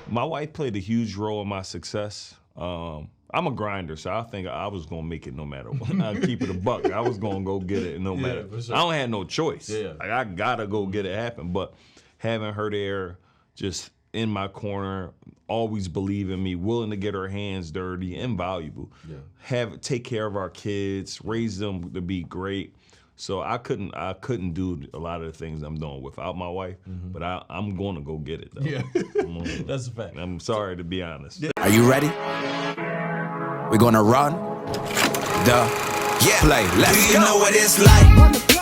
My wife played a huge role in my success. I'm a grinder, so I think I was gonna make it no matter what. I'd keep it a buck. I was gonna go get it no matter. For sure. I don't have no choice. Yeah. Like, I gotta go get it happen. But having her there, just in my corner, always believe in me, willing to get her hands dirty, invaluable. Yeah. Take care of our kids, raise them to be great. So I couldn't do a lot of the things I'm doing without my wife, but I'm going to go get it, though. Yeah, that's a fact. I'm sorry to be honest. Are you ready? We're gonna run the play. Let's go. Do you know what it's like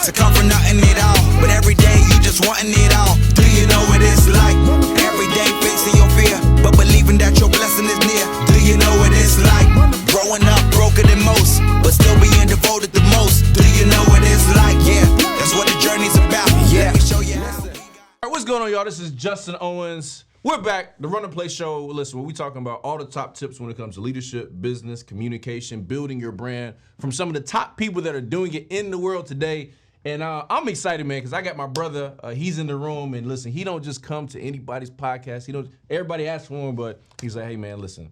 to come from nothing at all, but every day you just wanting it all? Do you know what it's like? Every day facing your fear, but believing that your blessing is near. Do you know what it's like? Growing up broken than most, but still being devoted the most. Do you know what it's like? Yeah, that's what the journey's about. Yeah. Let me show you. All right, what's going on, y'all? This is Justin Owens. We're back, the Run the Play show. Listen, we're talking about all the top tips when it comes to leadership, business, communication, building your brand from some of the top people that are doing it in the world today. And I'm excited, man, because I got my brother. He's in the room, and listen, he don't just come to anybody's podcast. Everybody asks for him, but he's like, hey, man, listen,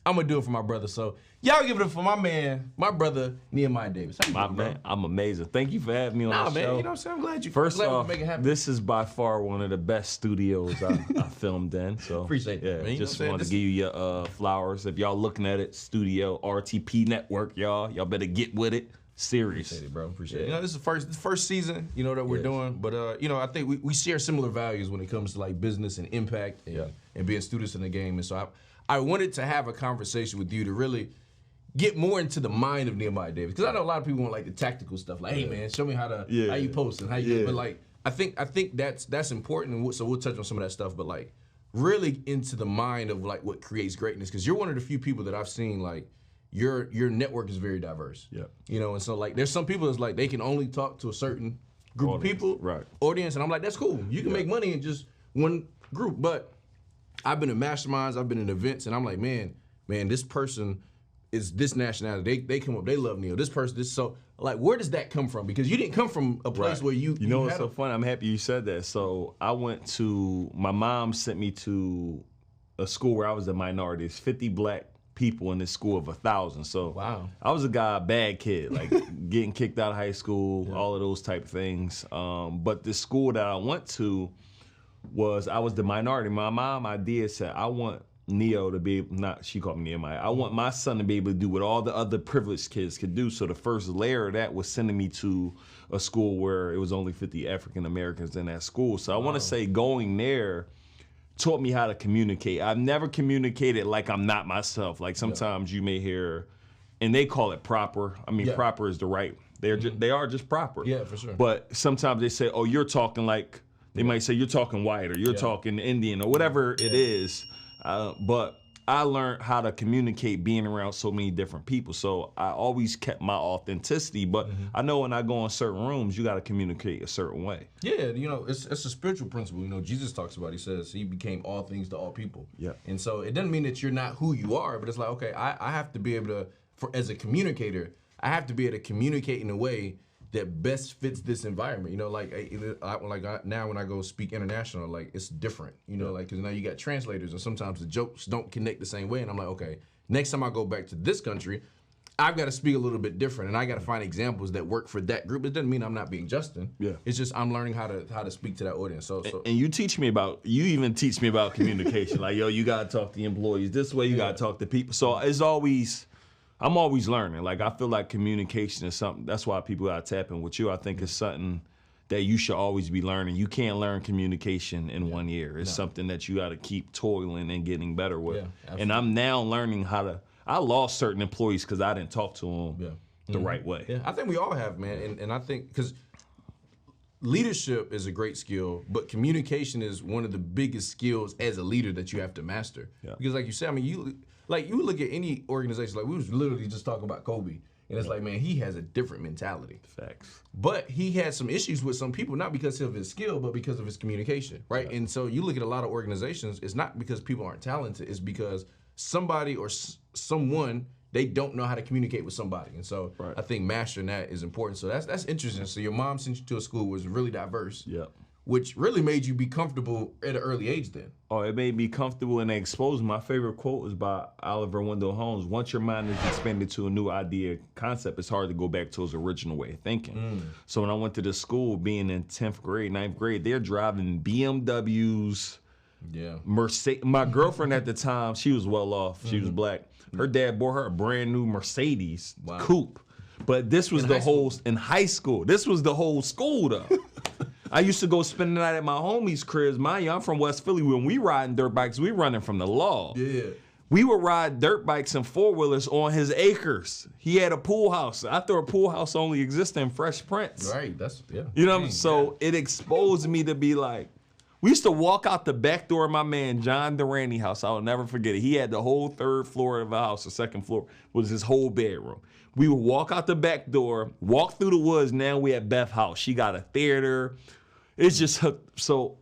I'm gonna do it for my brother. So y'all give it up for my man, my brother, Nehemiah Davis. My man, I'm amazing. Thank you for having me on the man, show. you know what I'm saying? I'm glad you First glad we off, make it happen. this is by far one of the best studios I filmed in. So Appreciate it, yeah, man. You know just what I'm wanted to saying? give you your flowers. If y'all looking at it, studio, RTP Network, y'all better get with it. Serious. Appreciate it, bro. Appreciate it. You know, this is the first season, you know, that we're doing. But you know, I think we share similar values when it comes to like business and impact and being students in the game. And so I wanted to have a conversation with you to really get more into the mind of Nehemiah Davis. Because I know a lot of people want like the tactical stuff, like, hey man, show me how you post and how you but like I think that's important, and so we'll touch on some of that stuff, but like really into the mind of like what creates greatness. Because you're one of the few people that I've seen like your network is very diverse. Yeah. You know, and so like there's some people that's like they can only talk to a certain group of people, audience, and I'm like, that's cool. You can make money in just one group. But I've been in masterminds, I've been in events, and I'm like, man, this person is this nationality. They come up, they love Neil. This person, this so like, where does that come from? Because you didn't come from a place where you know what's so funny? I'm happy you said that. So my mom sent me to a school where I was a minority. It's 50 black people in this school of 1,000. So wow. I was a bad kid, like getting kicked out of high school, all of those type of things. But the school that I went to I was the minority. My mom idea said, I want Neo to be, she called me Nehemiah. I want my son to be able to do what all the other privileged kids could do. So the first layer of that was sending me to a school where it was only 50 African Americans in that school. So I want to say going there taught me how to communicate. I've never communicated like I'm not myself. Like sometimes you may hear, and they call it proper. I mean, proper is the right. They are just proper. Yeah, for sure. But sometimes they say, oh, you're talking like, they might say you're talking white or you're talking Indian or whatever it is. But I learned how to communicate being around so many different people. So I always kept my authenticity, but I know when I go in certain rooms, you got to communicate a certain way. Yeah, you know, it's a spiritual principle. You know, Jesus talks about, he says he became all things to all people. Yeah. And so it doesn't mean that you're not who you are, but it's like, okay, I have to be able to, as a communicator, I have to be able to communicate in a way that best fits this environment. You know, like now when I go speak international, like it's different. You know, like because now you got translators, and sometimes the jokes don't connect the same way. And I'm like, okay, next time I go back to this country, I've got to speak a little bit different, and I got to find examples that work for that group. It doesn't mean I'm not being Justin. Yeah, it's just I'm learning how to speak to that audience. So and you even teach me about communication. Like, yo, you gotta talk to the employees this way. You gotta talk to people. So I'm always learning. Like, I feel like communication is something, that's why people gotta tap in with you. I think it's something that you should always be learning. You can't learn communication in 1 year. It's something that you gotta keep toiling and getting better with. Yeah, and I'm now learning I lost certain employees because I didn't talk to them the right way. Yeah, I think we all have, man. And I think, because leadership is a great skill, but communication is one of the biggest skills as a leader that you have to master. Yeah. Because like you said, I mean, you look at any organization, like we was literally just talking about Kobe, and it's like, man, he has a different mentality. Facts. But he had some issues with some people, not because of his skill, but because of his communication, right? Yeah. And so you look at a lot of organizations, it's not because people aren't talented, it's because somebody or someone, they don't know how to communicate with somebody. And so I think mastering that is important. So that's interesting. So your mom sent you to a school that was really diverse. Yep. which really made you be comfortable at an early age then. Oh, it made me comfortable and exposed. My favorite quote is by Oliver Wendell Holmes. Once your mind is expanded to a new idea, concept, it's hard to go back to its original way of thinking. So when I went to the school, being in 10th grade, 9th grade, they're driving BMWs, Mercedes. My girlfriend at the time, she was well off. She was black. Her dad bought her a brand new Mercedes coupe. But this was in high school. This was the whole school though. I used to go spend the night at my homie's cribs. Mind you, I'm from West Philly. When we riding dirt bikes, we running from the law. Yeah. We would ride dirt bikes and four-wheelers on his acres. He had a pool house. I thought a pool house only existed in Fresh Prince. Right, You know what I'm saying? So it exposed me to be like, we used to walk out the back door of my man John Durante house. I'll never forget it. He had the whole 3rd floor of the house. The 2nd floor was his whole bedroom. We would walk out the back door, walk through the woods. Now we at Beth house. She got a theater. It's just so.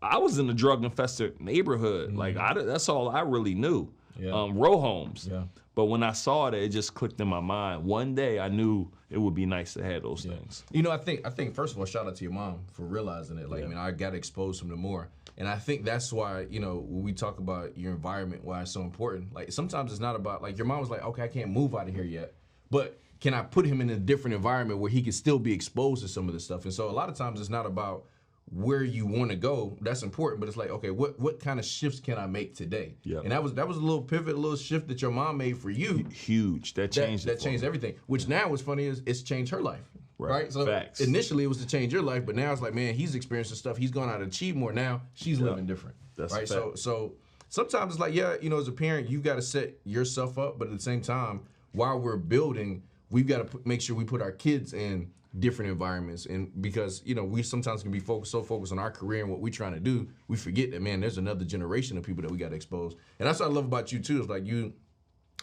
I was in a drug-infested neighborhood. Like that's all I really knew. Row homes. Yeah. But when I saw it, it just clicked in my mind. One day I knew it would be nice to have those things. You know, I think first of all, shout out to your mom for realizing it. Like, I mean, I got exposed from the more. And I think that's why, you know, when we talk about your environment, why it's so important. Like, sometimes it's not about, like, your mom was like, okay, I can't move out of here yet. But can I put him in a different environment where he can still be exposed to some of this stuff? And so a lot of times it's not about where you want to go. That's important, but it's like, okay, what kind of shifts can I make today? Yeah. And that was a little pivot, a little shift that your mom made for you. Huge. That changed everything. Which now what's funny is it's changed her life. Right? So Facts. Initially it was to change your life, but now it's like, man, he's experiencing stuff. He's gone out to achieve more now. She's living different. That's right. So sometimes it's like, yeah, you know, as a parent, you got to set yourself up, but at the same time, while we're building, we've got to make sure we put our kids in different environments. And because, you know, we sometimes can be so focused on our career and what we're trying to do, we forget that, man, there's another generation of people that we got to expose. And that's what I love about you too. Is like I'm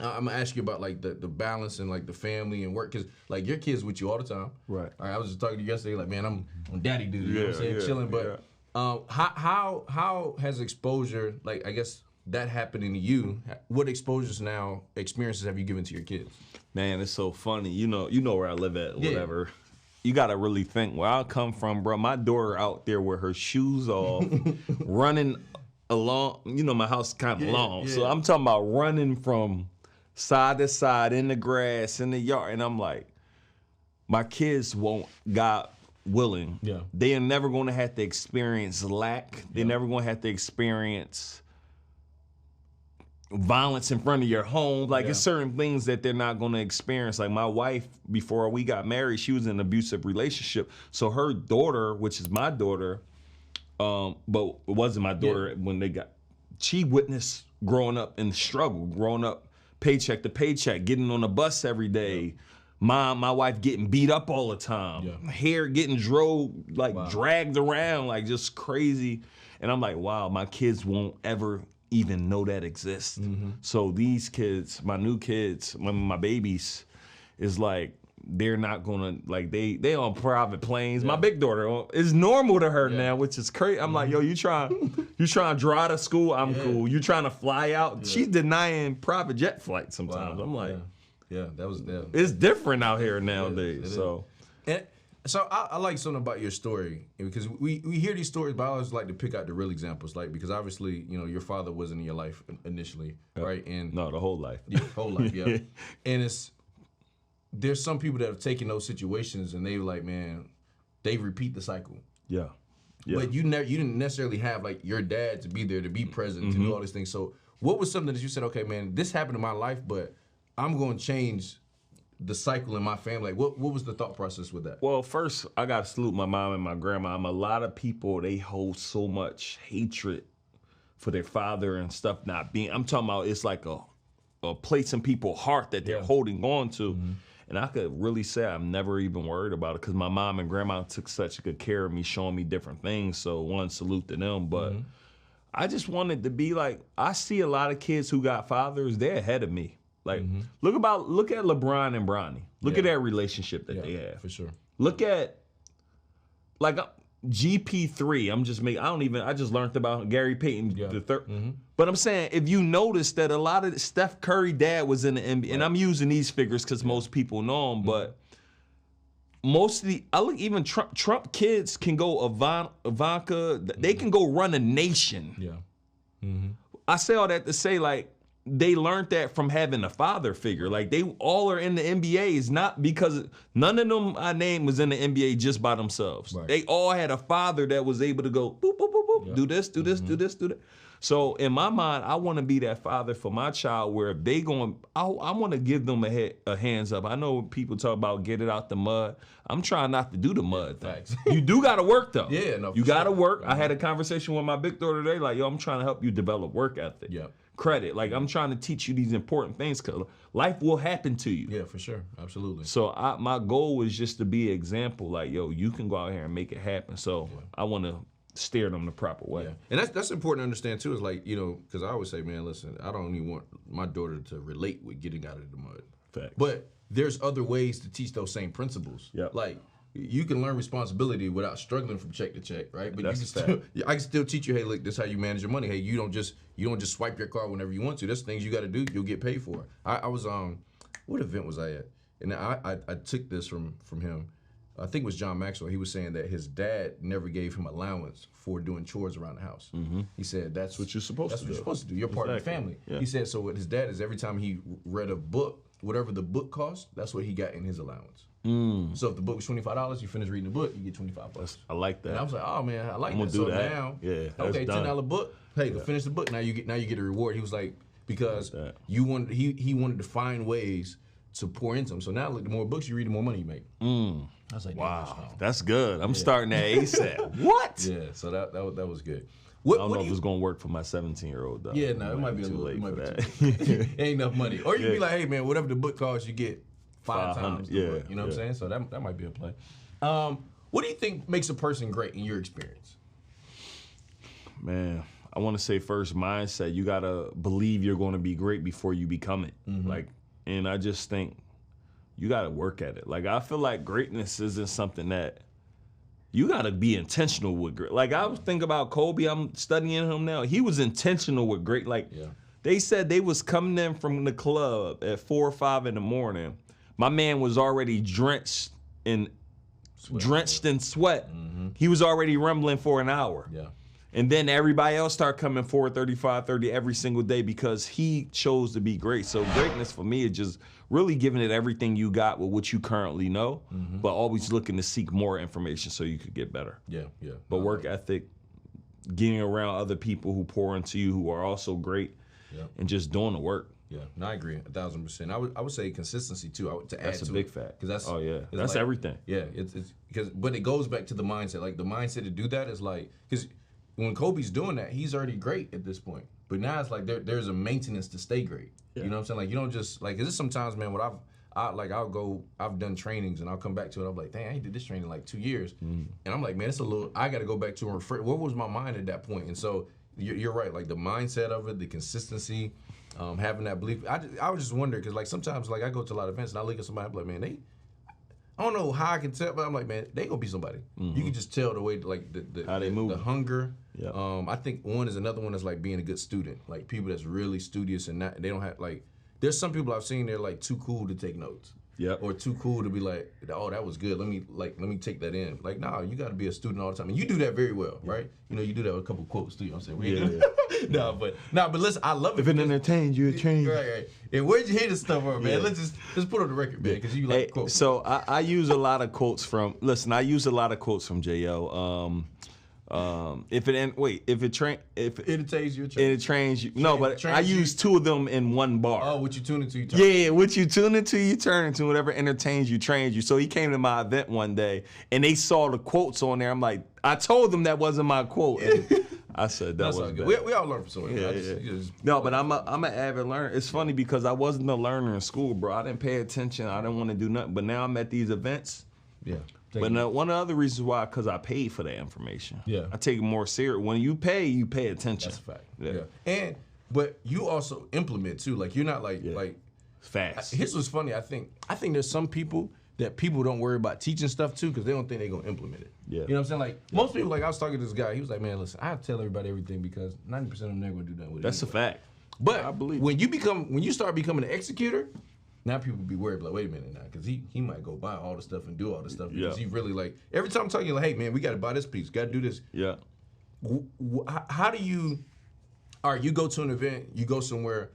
gonna ask you about like the balance and like the family and work, because like your kids with you all the time. Right. All right. I was just talking to you yesterday, like, man, I'm daddy duty, you know what I'm saying, chilling. But how has exposure, like, I guess that happening to you, what experiences have you given to your kids? Man, it's so funny. You know where I live at, whatever. You gotta really think where I come from, bro. My daughter out there with her shoes off, running along. You know, my house is kind of long, so I'm talking about running from side to side in the grass, in the yard, and I'm like, my kids won't, God willing, they are never gonna have to experience lack. They're never gonna have to experience violence in front of your home. Like, it's certain things that they're not gonna experience. Like, my wife, before we got married, she was in an abusive relationship. So her daughter, which is my daughter, but it wasn't my daughter when she witnessed growing up in the struggle, growing up paycheck to paycheck, getting on the bus every day. My wife getting beat up all the time. Hair getting dragged around, like just crazy. And I'm like, wow, my kids won't ever even know that exists. So these kids, my new kids, my babies, is like, they're not gonna, like, they on private planes. My big daughter is normal to her now, which is crazy. I'm like, yo, you trying to drive to school? I'm cool. You trying to fly out? She's denying private jet flights sometimes. I'm like, it's different out here nowadays. So I like something about your story, because we hear these stories, but I always like to pick out the real examples, like, because obviously, you know, your father wasn't in your life initially, right? And no, the whole life. Yeah, whole life, And there's some people that have taken those situations and they like, man, they repeat the cycle. Yeah. But you didn't necessarily have like your dad to be there, to be present, to do all these things. So what was something that you said, okay, man, this happened in my life, but I'm going to change the cycle in my family? Like, what was the thought process with that? Well, first, I got to salute my mom and my grandma. A lot of people, they hold so much hatred for their father and stuff not being, I'm talking about, it's like a place in people's heart that they're holding on to. And I could really say I'm never even worried about it, because my mom and grandma took such good care of me, showing me different things. So one, salute to them. But I just wanted to be like, I see a lot of kids who got fathers, they're ahead of me. Like, look at LeBron and Bronny. Look at that relationship that they have. For sure. Look at, like, GP3. I just learned about Gary Payton the third. But I'm saying, if you notice that a lot of Steph Curry dad was in the NBA, and I'm using these figures because most people know him, but most of I look even Trump kids can go Ivanka. They can go run a nation. Yeah. I say all that to say like they learned that from having a father figure. Like they all are in the NBA is not because none of them I named was in the NBA just by themselves. Right. They all had a father that was able to go boop boop boop boop, do this, do this, do this, do that. So in my mind, I want to be that father for my child where if they going, I want to give them a hands up. I know people talk about get it out the mud. I'm trying not to do the mud thing. You do got to work though. Yeah, no, you got to work. I had a conversation with my big daughter today, like, yo, I'm trying to help you develop work ethic. Yeah. Credit. Like I'm trying to teach you these important things because life will happen to you. Yeah, for sure. Absolutely. So my goal is just to be an example. Like, yo, you can go out here and make it happen. So I want to steer them the proper way. Yeah. And that's important to understand too, is like, you know, because I always say, man, listen, I don't even want my daughter to relate with getting out of the mud. Facts. But there's other ways to teach those same principles. Yep. Like you can learn responsibility without struggling from check to check, right? But That's you can still, I can still teach you, hey, look, this is how you manage your money. Hey, you don't just swipe your card whenever you want to. There's things you got to do. You'll get paid for. I was what event was I at? And I took this from him. I think it was John Maxwell. He was saying that his dad never gave him allowance for doing chores around the house. He said that's what you're supposed to do. That's what you're supposed to do. You're part of the family. Yeah. He said so. What his dad is, every time he read a book, whatever the book cost, that's what he got in his allowance. So if the book was $25, you finish reading the book, you get $25. I like that. And I was like, oh man, I like that. gonna So do that. now, Yeah, that's okay, done. $10 book. Hey, to finish the book, now you get a reward. He was like, because Like that. you wanted he wanted to find ways to pour into them. So now, look, the more books you read, the more money you make. I was like, Wow, that's good. I'm starting that ASAP. What? yeah. So that was good. I don't know if it's gonna work for my 17-year-old though. Yeah, no, it might be a too little late it might for be that. too ain't enough money. Or you can be like, hey man, whatever the book costs, you get 5 times the yeah, book. You know what I'm saying? So that might be a play. What do you think makes a person great in your experience? Man, I want to say first mindset. You gotta believe you're going to be great before you become it. Like, and I just think you gotta work at it. Like, I feel like greatness isn't something that you gotta be intentional with. Like, I was thinking about Kobe. I'm studying him now. He was intentional with great. Like, they said they was coming in from the club at 4 or 5 in the morning. My man was already drenched in sweat. He was already rumbling for an hour. Yeah. And then everybody else start coming 4:30, 5:30 every single day because he chose to be great. So greatness for me is just really giving it everything you got with what you currently know, but always looking to seek more information so you could get better. Yeah. But work ethic, getting around other people who pour into you who are also great, and just doing the work. Yeah, no, I agree 1,000%. I would say consistency too. That's a big fact. Because that's that's like, everything. Yeah, it's because but it goes back to the mindset. Like the mindset to do that is like because when Kobe's doing that, he's already great at this point. But now it's like there's a maintenance to stay great. You know what I'm saying? Like you don't just like because sometimes, man, what I've done trainings and I'll come back to it. I'm like, dang, I did this training like 2 years, and I'm like, man, it's a little. I got to go back to and refresh. What was my mind at that point? And so you're right. Like the mindset of it, the consistency. Having that belief, I would just wonder because like sometimes like I go to a lot of events and I look at somebody, I'm like, man, I don't know how I can tell, but I'm like, man, they gonna be somebody. You can just tell the way like how they move, the hunger. Yeah. I think another one is like being a good student, like people that's really studious and they don't have like. There's some people I've seen they're like too cool to take notes. Yep. Or too cool to be like, oh, that was good. Let me take that in. Like, nah, you got to be a student all the time, and you do that very well, right? You know, you do that with a couple quotes too. You know what I'm saying? Yeah. but listen, I love it. If it entertains you, it changes. Right. And where'd you hear this stuff from, man? Yeah. Let's put it on the record, man, because you like quotes. So I use a lot of quotes from. Listen, I use a lot of quotes from J.O. If it entertains you, it trains you. No, but I use 2 of them in one bar. Oh, what you tune into, you turn. Yeah, what you tune into, you turn into. Whatever entertains you, trains you. So he came to my event one day, and they saw the quotes on there. I'm like, I told them that wasn't my quote. And I said that was good. We all learn from someone. No, but I'm an avid learner. It's funny because I wasn't a learner in school, bro. I didn't pay attention. I didn't want to do nothing. But now I'm at these events. Yeah. But one of the other reasons why, because I paid for that information. Yeah. I take it more serious. When you pay attention. That's a fact. Yeah. But you also implement too. Like you're not like fast. Here's what's funny. I think there's some people that people don't worry about teaching stuff to because they don't think they're gonna implement it. Yeah. You know what I'm saying? Like most people, like I was talking to this guy, he was like, man, listen, I have to tell everybody everything because 90% of them never gonna do nothing with it. That's anyway. a fact. But I believe when you start becoming an executor, now people be worried, like, wait a minute now, because he might go buy all the stuff and do all the stuff because he really like, every time I'm talking, like, hey, man, we got to buy this piece, got to do this. Yeah. How do you, all right, you go to an event, you go somewhere,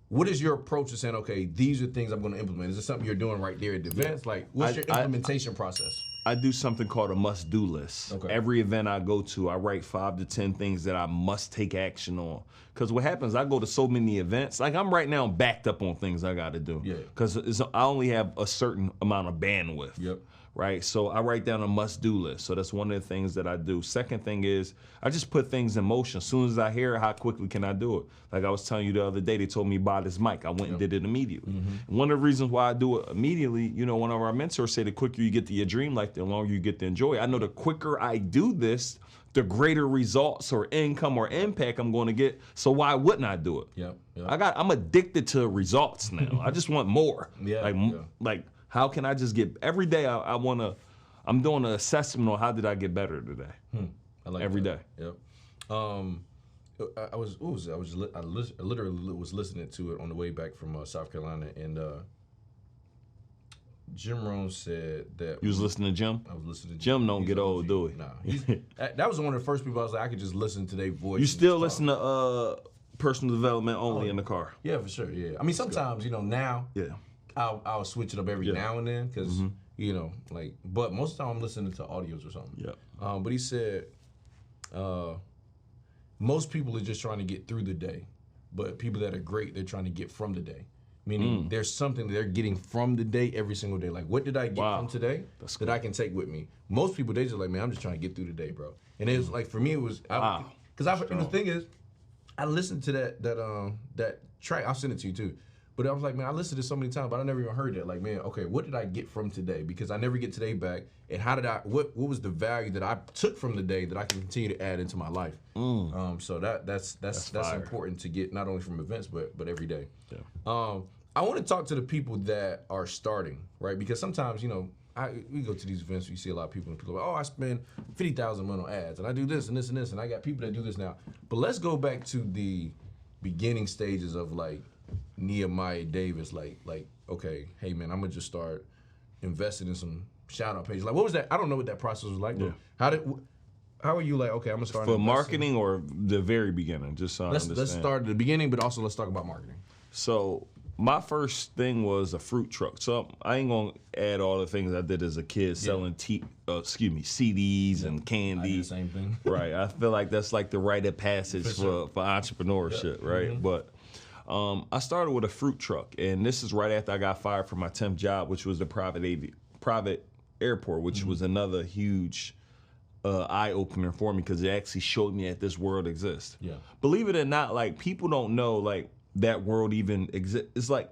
what is your approach to saying, okay, these are things I'm going to implement? Is this something you're doing right there at the events? Like, what's your implementation process? I do something called a must-do list. Okay. Every event I go to, I write 5 to 10 things that I must take action on. Because what happens, I go to so many events, like I'm right now backed up on things I got to do. Yeah. Because I only have a certain amount of bandwidth. Yep. Right? So I write down a must-do list. So that's one of the things that I do. Second thing is I just put things in motion. As soon as I hear it, how quickly can I do it? Like I was telling you the other day, they told me buy this mic. I went and did it immediately. And one of the reasons why I do it immediately, you know, one of our mentors said the quicker you get to your dream life, the longer you get to enjoy it. I know the quicker I do this, the greater results or income or impact I'm going to get. So why wouldn't I do it? Yep. I'm addicted to results now. I just want more. Yeah. Like how can I just get every day? I'm doing an assessment on how did I get better today. I like every day. Yep. I literally was listening to it on the way back from South Carolina, and Jim Rohn said that you was listening to Jim. I was listening to Jim. Don't get old, do he? Nah, that was one of the first people I was like, I could just listen to their voice. You still listen to personal development only in the car? Yeah, for sure. Yeah, I mean sometimes now. Yeah. I'll switch it up every now and then because you know, like, but most of the time I'm listening to audios or something. Yeah. But he said, most people are just trying to get through the day, but people that are great, they're trying to get from the day. Meaning there's something they're getting from the day every single day. Like, what did I get from today that I can take with me? Most people, they just like, man, I'm just trying to get through the day, bro. And it was like, for me, it was, because and the thing is, I listened to that track. I'll send it to you too. But I was like, man, I listened to it so many times, but I never even heard that. Like, man, okay, what did I get from today? Because I never get today back. And how did what was the value that I took from the day that I can continue to add into my life? So that's important to get not only from events, but every day. Yeah. I want to talk to the people that are starting, right? Because sometimes, you know, we go to these events, we see a lot of people, and people are like, oh, I spend $50,000 a month on ads, and I do this and this and this, and I got people that do this now. But let's go back to the beginning stages of like Nehemiah Davis, like, okay, hey man, I'm gonna just start investing in some shout out pages. Like, what was that? I don't know what that process was like. Yeah. How are you like, okay, I'm gonna start for marketing or the very beginning? Just so let's start at the beginning, but also let's talk about marketing. So my first thing was a fruit truck. So I ain't gonna add all the things I did as a kid selling CDs and candy. I did the same thing. Right. I feel like that's like the rite of passage for entrepreneurship, right? But I started with a fruit truck, and this is right after I got fired from my 10th job, which was the private airport, which was another huge eye-opener for me because it actually showed me that this world exists. Yeah. Believe it or not, like, people don't know, like, that world even exists. It's like,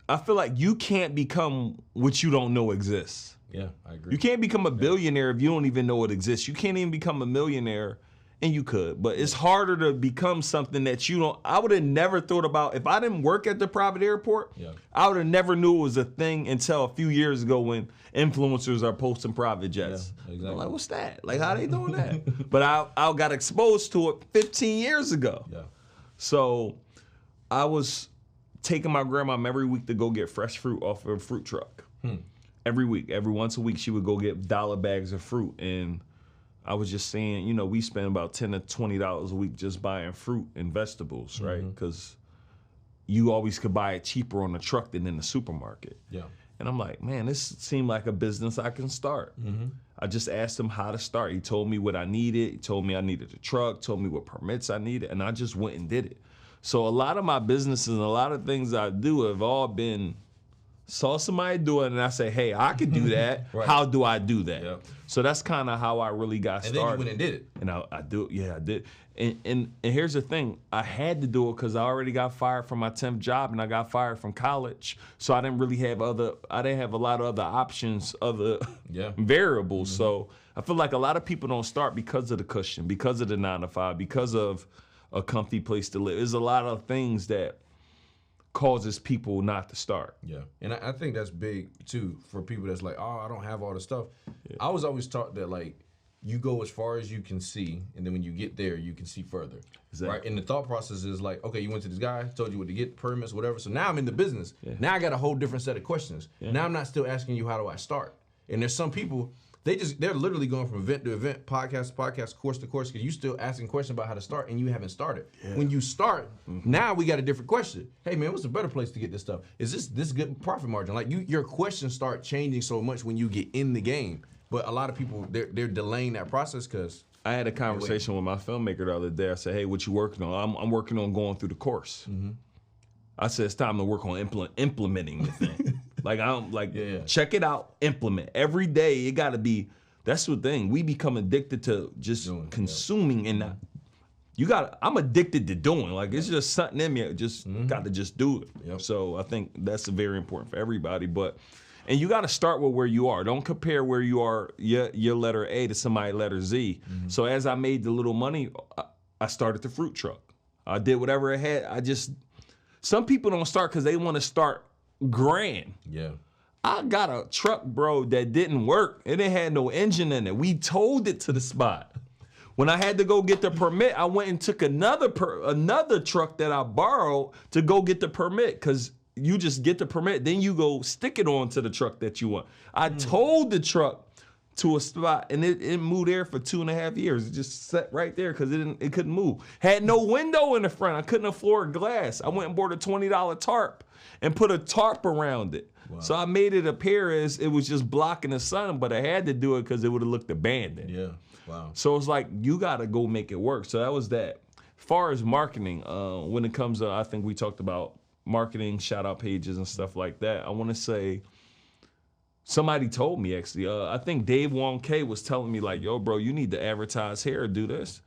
I feel like you can't become what you don't know exists. Yeah, I agree. You can't become a billionaire if you don't even know it exists. You can't even become a millionaire. And you could, but it's harder to become something that you don't. I would have never thought about if I didn't work at the private airport. Yeah. I would have never knew it was a thing until a few years ago when influencers are posting private jets. Yeah, exactly. I'm like, what's that? Like, how they doing that? But I got exposed to it 15 years ago. Yeah. So I was taking my grandma every week to go get fresh fruit off of a fruit truck. Every week, every once a week, she would go get dollar bags of fruit. And I was just saying, you know, we spend about $10 to $20 a week just buying fruit and vegetables, right? Because you always could buy it cheaper on the truck than in the supermarket. Yeah. And I'm like, man, this seemed like a business I can start. I just asked him how to start. He told me what I needed. He told me I needed a truck, told me what permits I needed, and I just went and did it. So a lot of my businesses and a lot of things I do have all been, saw somebody do it, and I say, hey, I could do that. Right. How do I do that? Yep. So that's kind of how I really got started. And then you went and did it. And I do it. Yeah, I did. And here's the thing. I had to do it because I already got fired from my 10th job, and I got fired from college. So I didn't really have I didn't have a lot of other options, other variables. So I feel like a lot of people don't start because of the cushion, because of the 9 to 5, because of a comfy place to live. There's a lot of things that causes people not to start. Yeah, and I think that's big too for people that's like, oh, I don't have all the stuff. Yeah. I was always taught that like you go as far as you can see, and then when you get there, you can see further. Exactly. Right? And the thought process is like, okay, you went to this guy, told you what to get, permits, whatever. So now I'm in the business. Yeah. Now I got a whole different set of questions. Yeah. Now I'm not still asking you, how do I start? And there's some people, they're literally going from event to event, podcast to podcast, course to course, because you still asking questions about how to start, and you haven't started. Yeah. When you start, now we got a different question. Hey man, what's a better place to get this stuff? Is this good profit margin? Like your questions start changing so much when you get in the game. But a lot of people, they're delaying that process because I had a conversation with my filmmaker the other day. I said, hey, what you working on? I'm working on going through the course. I said, it's time to work on implementing the thing. Check it out, implement. Every day, it got to be, that's the thing. We become addicted to just consuming and not, I'm addicted to doing. Like, it's just something in me. I just got to just do it. Yep. So I think that's very important for everybody. And you got to start with where you are. Don't compare where you are, your letter A to somebody letter Z. So as I made the little money, I started the fruit truck. I did whatever I had. Some people don't start because they want to start grand. Yeah. I got a truck, bro, that didn't work. It didn't have no engine in it. We towed it to the spot. When I had to go get the permit, I went and took another truck that I borrowed to go get the permit, because you just get the permit, then you go stick it onto the truck that you want. I towed the truck to a spot, and it moved there for 2.5 years. It just sat right there because it couldn't move. Had no window in the front. I couldn't afford glass. I went and bought a $20 tarp and put a tarp around it. Wow. So I made it appear as it was just blocking the sun, but I had to do it because it would have looked abandoned. Yeah, wow. So it's like, you got to go make it work. So that was that. As far as marketing, when it comes to, I think we talked about marketing, shout out pages and stuff like that. I want to say, somebody told me actually, I think Dave Wong K was telling me like, yo, bro, you need to advertise here or do this.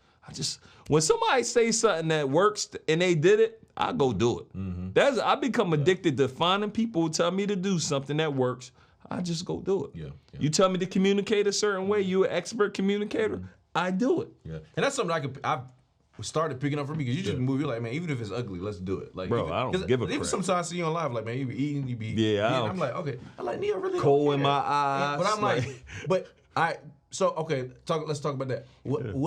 When somebody say something that works and they did it, I go do it. I become addicted to finding people who tell me to do something that works. I just go do it. Yeah. You tell me to communicate a certain way, you an expert communicator, I do it. Yeah. And that's something I've started picking up for me, because you just move. You're like, man, even if it's ugly, let's do it. Like, bro, I don't give a crap. Even sometimes I see you on live, like, man, you be eating, you be eating. I'm like, okay. I'm like, Neil, really cold in my eyes. But I'm like, let's talk about that.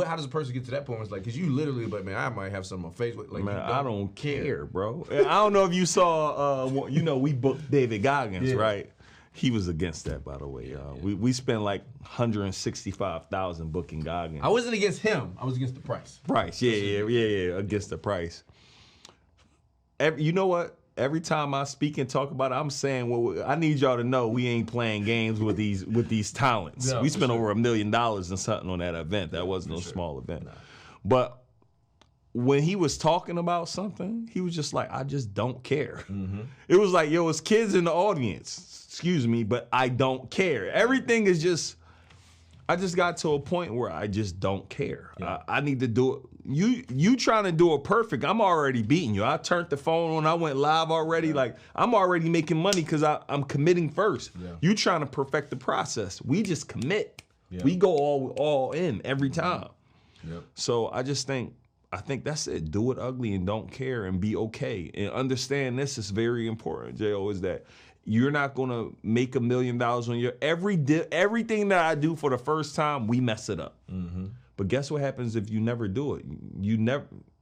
How does a person get to that point? It's like, because you literally, like, man, I might have something on Facebook. Like, man, I don't care, bro. I don't know if you saw, we booked David Goggins, right? He was against that, by the way, y'all. We spent like $165,000 booking Goggins. I wasn't against him. I was against the price. Against the price. You know what? Every time I speak and talk about it, I'm saying, I need y'all to know we ain't playing games with these talents. We spent over $1 million and something on that event. That wasn't no small event. Nah. But when he was talking about something, he was just like, I just don't care. It was like, yo, it's kids in the audience. Excuse me, but I don't care. Everything is just, I just got to a point where I just don't care. Yeah. I need to do it. You trying to do it perfect. I'm already beating you. I turned the phone on. I went live already. Like, I'm already making money because I'm committing first. Yeah. You trying to perfect the process. We just commit. Yeah. We go all in every time. Yep. So I think that's it. Do it ugly and don't care and be okay. And understand this is very important, J.O., is that you're not gonna make $1 million on your everything that I do for the first time. We mess it up, but guess what happens if you never do it?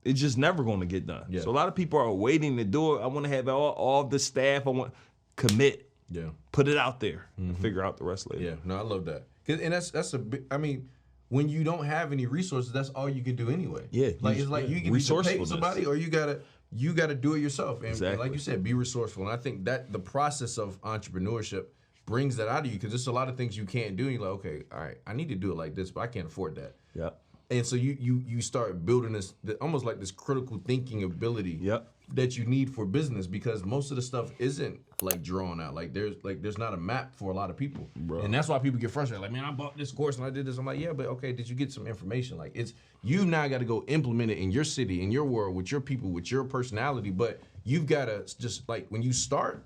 It's just never gonna get done. Yeah. So a lot of people are waiting to do it. I want to have all the staff. I want commit. Yeah, put it out there and figure out the rest later. Yeah, no, I love that. And that's a big. I mean, when you don't have any resources, that's all you can do anyway. Yeah, like it's like you can either pay somebody or you gotta do it yourself. And like you said, be resourceful. And I think that the process of entrepreneurship brings that out of you, because there's a lot of things you can't do. And you're like, okay, all right, I need to do it like this, but I can't afford that. Yeah. And so you start building this almost like this critical thinking ability that you need for business, because most of the stuff isn't like drawn out. Like there's not a map for a lot of people. Bro. And that's why people get frustrated. Like, man, I bought this course and I did this. I'm like, yeah, but okay, did you get some information? Like, you now got to go implement it in your city, in your world, with your people, with your personality. But you've got to just, like, when you start,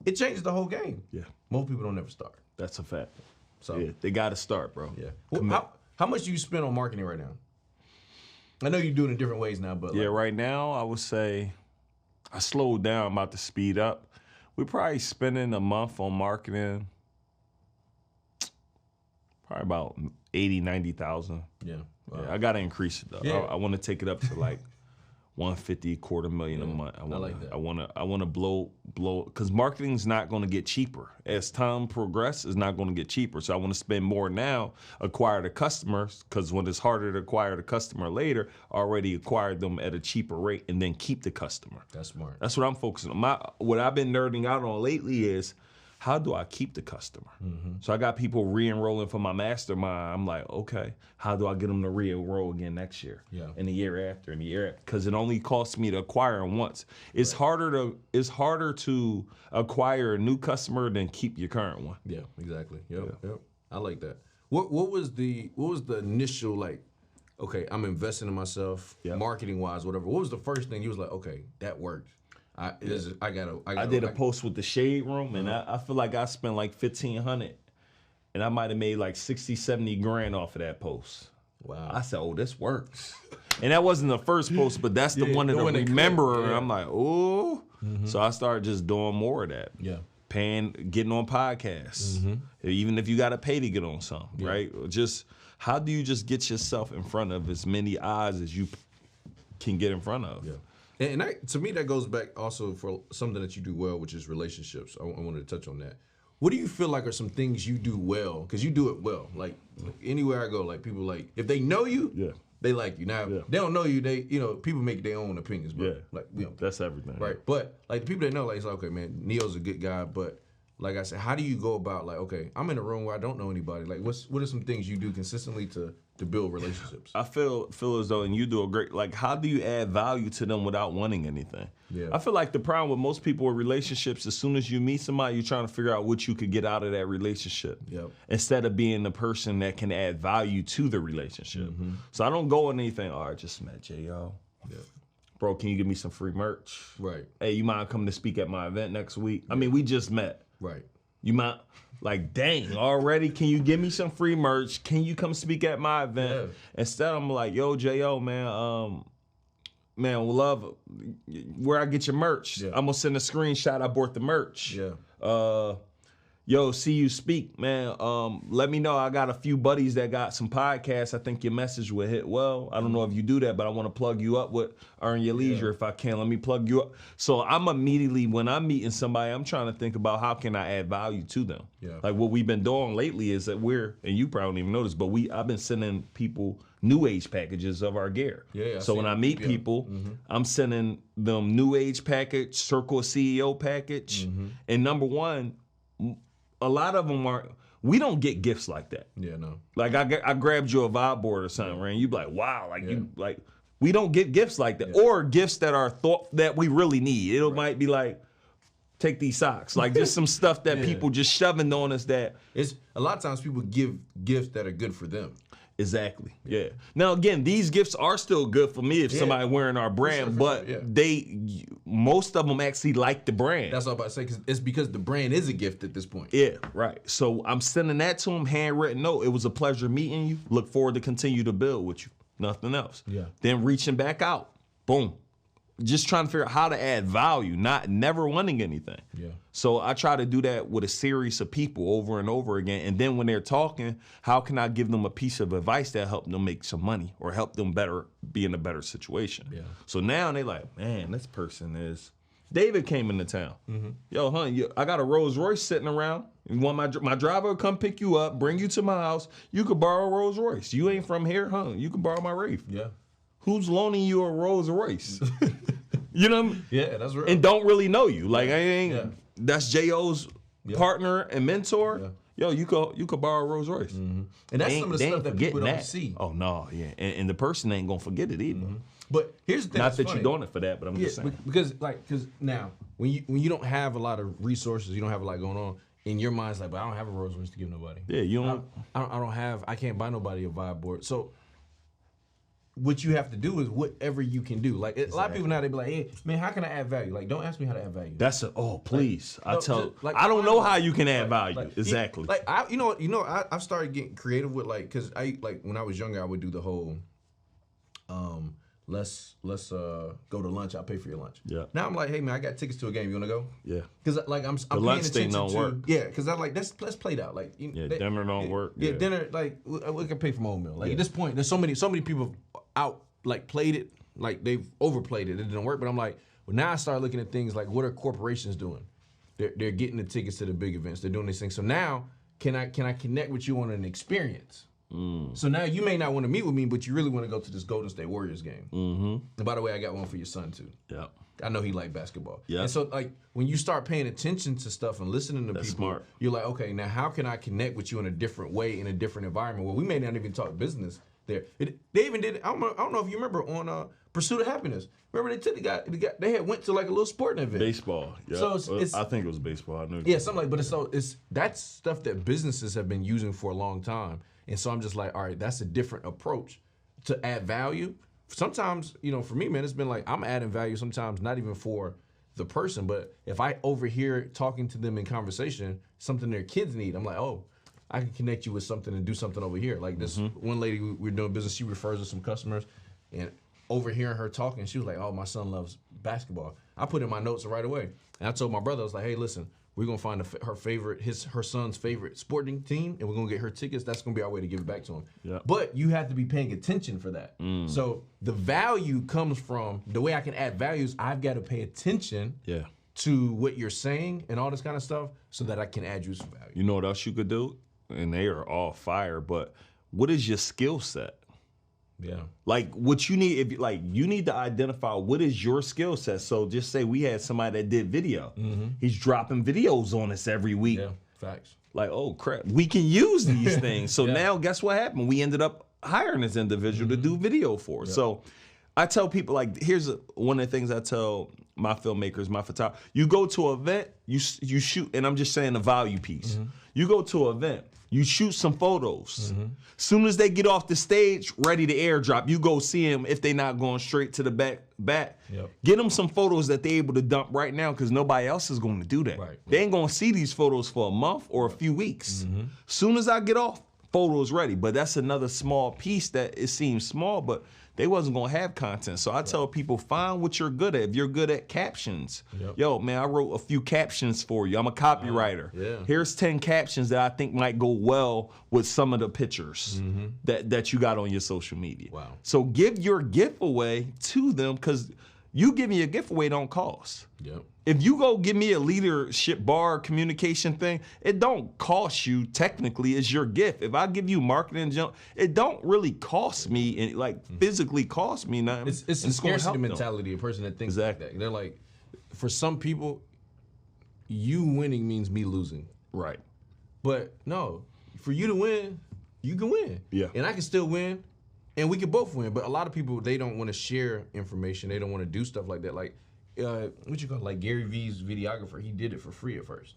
it changes the whole game. Yeah. Most people don't ever start. That's a fact. So yeah, they got to start, bro. Yeah. Well, how much do you spend on marketing right now? I know you do it in different ways now, but right now I would say I slowed down. I'm about to speed up. We're probably spending a month on marketing, probably about 80, 90,000. Yeah. Wow. Yeah, I gotta increase it though. Yeah. I want to take it up to like 150, $250,000 a month. I like that. I want to blow because marketing's not going to get cheaper as time progresses. It's not going to get cheaper. So I want to spend more now, acquire the customers, because when it's harder to acquire the customer later, I already acquired them at a cheaper rate, and then keep the customer. That's smart. That's what I'm focusing on. What I've been nerding out on lately is, how do I keep the customer? So I got people re-enrolling for my mastermind. I'm like, okay, how do I get them to re-enroll again next year? Yeah. And the year after, and the year after, because it only costs me to acquire them once. It's harder to acquire a new customer than keep your current one. Yeah, exactly. Yep. I like that. What was the initial like? Okay, I'm investing in myself, marketing wise, whatever. What was the first thing you was like? Okay, that worked. I did a post with the Shade Room, and I feel like I spent like $1,500, and I might have made like 60, 70 grand off of that post. Wow. I said, oh, this works. And that wasn't the first post, but that's the one that I remember. And I'm like, oh. So I started just doing more of that. Yeah. Getting on podcasts. Even if you got to pay to get on something, right? Just how do you just get yourself in front of as many eyes as you can get in front of? Yeah. And to me, that goes back also for something that you do well, which is relationships. I wanted to touch on that. What do you feel like are some things you do well? Because you do it well. Like anywhere I go, like people like, if they know you, they like you. Now, they don't know you, people make their own opinions, bro. Yeah. Like, that's everything. Right. But like the people that know, like, it's like, okay, man, Neo's a good guy, but like I said, how do you go about like, okay, I'm in a room where I don't know anybody. Like, what are some things you do consistently to build relationships? I feel as though, and you do a great, like, how do you add value to them without wanting anything? Yeah. I feel like the problem with most people with relationships, as soon as you meet somebody, you're trying to figure out what you could get out of that relationship. Yep. Instead of being the person that can add value to the relationship. So I don't go on anything, oh, I just met J.O. Yeah. Bro, can you give me some free merch? Right. Hey, you mind coming to speak at my event next week? I mean, we just met. Right. You might, like, dang, already, can you give me some free merch? Can you come speak at my event? Yeah. Instead, I'm like, yo, J.O., man, we love where I get your merch. Yeah. I'm going to send a screenshot. I bought the merch. Yeah. Yo, see you speak, man. Let me know. I got a few buddies that got some podcasts. I think your message will hit well. I don't know if you do that, but I want to plug you up with Earn Your Leisure if I can. Let me plug you up. So I'm immediately, when I'm meeting somebody, I'm trying to think about how can I add value to them. Yeah. Like what we've been doing lately is that and you probably don't even know this, but I've been sending people new age packages of our gear. Yeah, so when I meet people, I'm sending them new age package, Circle CEO package, and number one, a lot of them we don't get gifts like that. Yeah, no. Like I grabbed you a vibe board or something, right? And you be like, wow, we don't get gifts like that. Or gifts that are thought that we really need. It might be like, take these socks. Like just some stuff that people just shoving on us that. It's a lot of times people give gifts that are good for them. Exactly. Yeah. Now again, these gifts are still good for me if somebody wearing our brand, but most of them actually like the brand. That's all I'm about to say, because the brand is a gift at this point. Yeah, right. So I'm sending that to them, handwritten note. It was a pleasure meeting you. Look forward to continue to build with you. Nothing else. Yeah. Then reaching back out. Boom. Just trying to figure out how to add value, never wanting anything. Yeah. So I try to do that with a series of people over and over again. And then when they're talking, how can I give them a piece of advice that help them make some money or help them be in a better situation? Yeah. So now they like, man, this person is. David came into town. Yo, honey, I got a Rolls Royce sitting around. You want my driver to come pick you up, bring you to my house. You could borrow a Rolls Royce. You ain't from here, huh? You can borrow my Wraith. Yeah. Who's loaning you a Rolls Royce? You know what I mean? Yeah, that's real. And don't really know you. Like I ain't. That's J.O.'s partner and mentor. Yo, you could borrow a Rolls Royce. And that's some of the stuff that people don't see. Oh no, yeah, and the person ain't gonna forget it either. But here's the thing. Not that you're doing it for that, but I'm just saying. Because now when you don't have a lot of resources, you don't have a lot going on. In your mind's like, but I don't have a Rolls Royce to give nobody. Yeah, you don't. I can't buy nobody a vibe board. So what you have to do is whatever you can do. Like a lot of people now, they be like, "Hey, man, how can I add value?" Like, don't ask me how to add value. Please. Like, I don't know how you can add value. Exactly. I've started getting creative with cause when I was younger, I would do the whole, let's go to lunch. I'll pay for your lunch. Yeah. Now I'm like, hey man, I got tickets to a game. You wanna go? Yeah. Because like I'm paying lunch attention thing don't to work. yeah. Because I'm like let's play it out. Like dinner don't work. Yeah, dinner like we can pay for my own meal. Like at this point, there's so many people out like played it. Like they've overplayed it. It didn't work. But I'm like, well now I start looking at things like what are corporations doing? They're getting the tickets to the big events. They're doing these things. So now can I connect with you on an experience? So now you may not want to meet with me, but you really want to go to this Golden State Warriors game. And by the way, I got one for your son too. Yeah. I know he liked basketball. Yeah. And so like when you start paying attention to stuff and listening to people, smart. You're like, okay, now how can I connect with you in a different way, in a different environment where we may not even talk business there. They even did, I don't know if you remember on Pursuit of Happiness. Remember they took the guy, they had went to like a little sporting event. Baseball. Yeah. So it's I think it was baseball. I know. Yeah, something like, but it's that's stuff that businesses have been using for a long time. And so I'm just like, all right, that's a different approach to add value. Sometimes, you know, for me, man, it's been like I'm adding value sometimes not even for the person, but if I overhear talking to them in conversation, something their kids need, I'm like, oh, I can connect you with something and do something over here. Like this one lady we're doing business, she refers to some customers, and overhearing her talking, she was like, oh, my son loves basketball. I put in my notes right away. And I told my brother, I was like, hey, listen, we're gonna find her son's favorite sporting team, and we're gonna get her tickets. That's gonna be our way to give it back to him. Yeah. But you have to be paying attention for that. So the value comes from the way I can add values. I've got to pay attention to what you're saying and all this kind of stuff, so that I can add you some value. You know what else you could do? And they are all fire. But what is your skill set? Yeah. Like what you need, if like you need to identify what is your skill set. So just say we had somebody that did video. He's dropping videos on us every week. Yeah, facts. Like, oh crap, we can use these things. So now guess what happened? We ended up hiring this individual to do video for us. So I tell people, like, here's one of the things I tell my filmmakers, my photographers. You go to an event, you shoot, and I'm just saying a value piece. You go to an event, you shoot some photos. Soon as they get off the stage, ready to airdrop, you go see them if they not going straight to the back. Get them some photos that they able to dump right now, because nobody else is going to do that. They ain't going to see these photos for a month or a few weeks. Soon as I get off, photos ready. But that's another small piece that it seems small, but they wasn't gonna have content. So I tell people, find what you're good at. If you're good at captions, yo, man, I wrote a few captions for you. I'm a copywriter. Here's 10 captions that I think might go well with some of the pictures that you got on your social media. So give your gift away to them, because you giving your gift away don't cost. If you go give me a leadership bar communication thing, it don't cost you technically, it's your gift. If I give you marketing junk, it don't really cost me, and like physically cost me nothing. It's a scarcity mentality, a person that thinks like that. They're like, for some people, you winning means me losing. Right. But no, for you to win, you can win. And I can still win, and we can both win. But a lot of people, they don't want to share information. They don't want to do stuff like that. Like, what you call it? Like Gary V's videographer, he did it for free at first.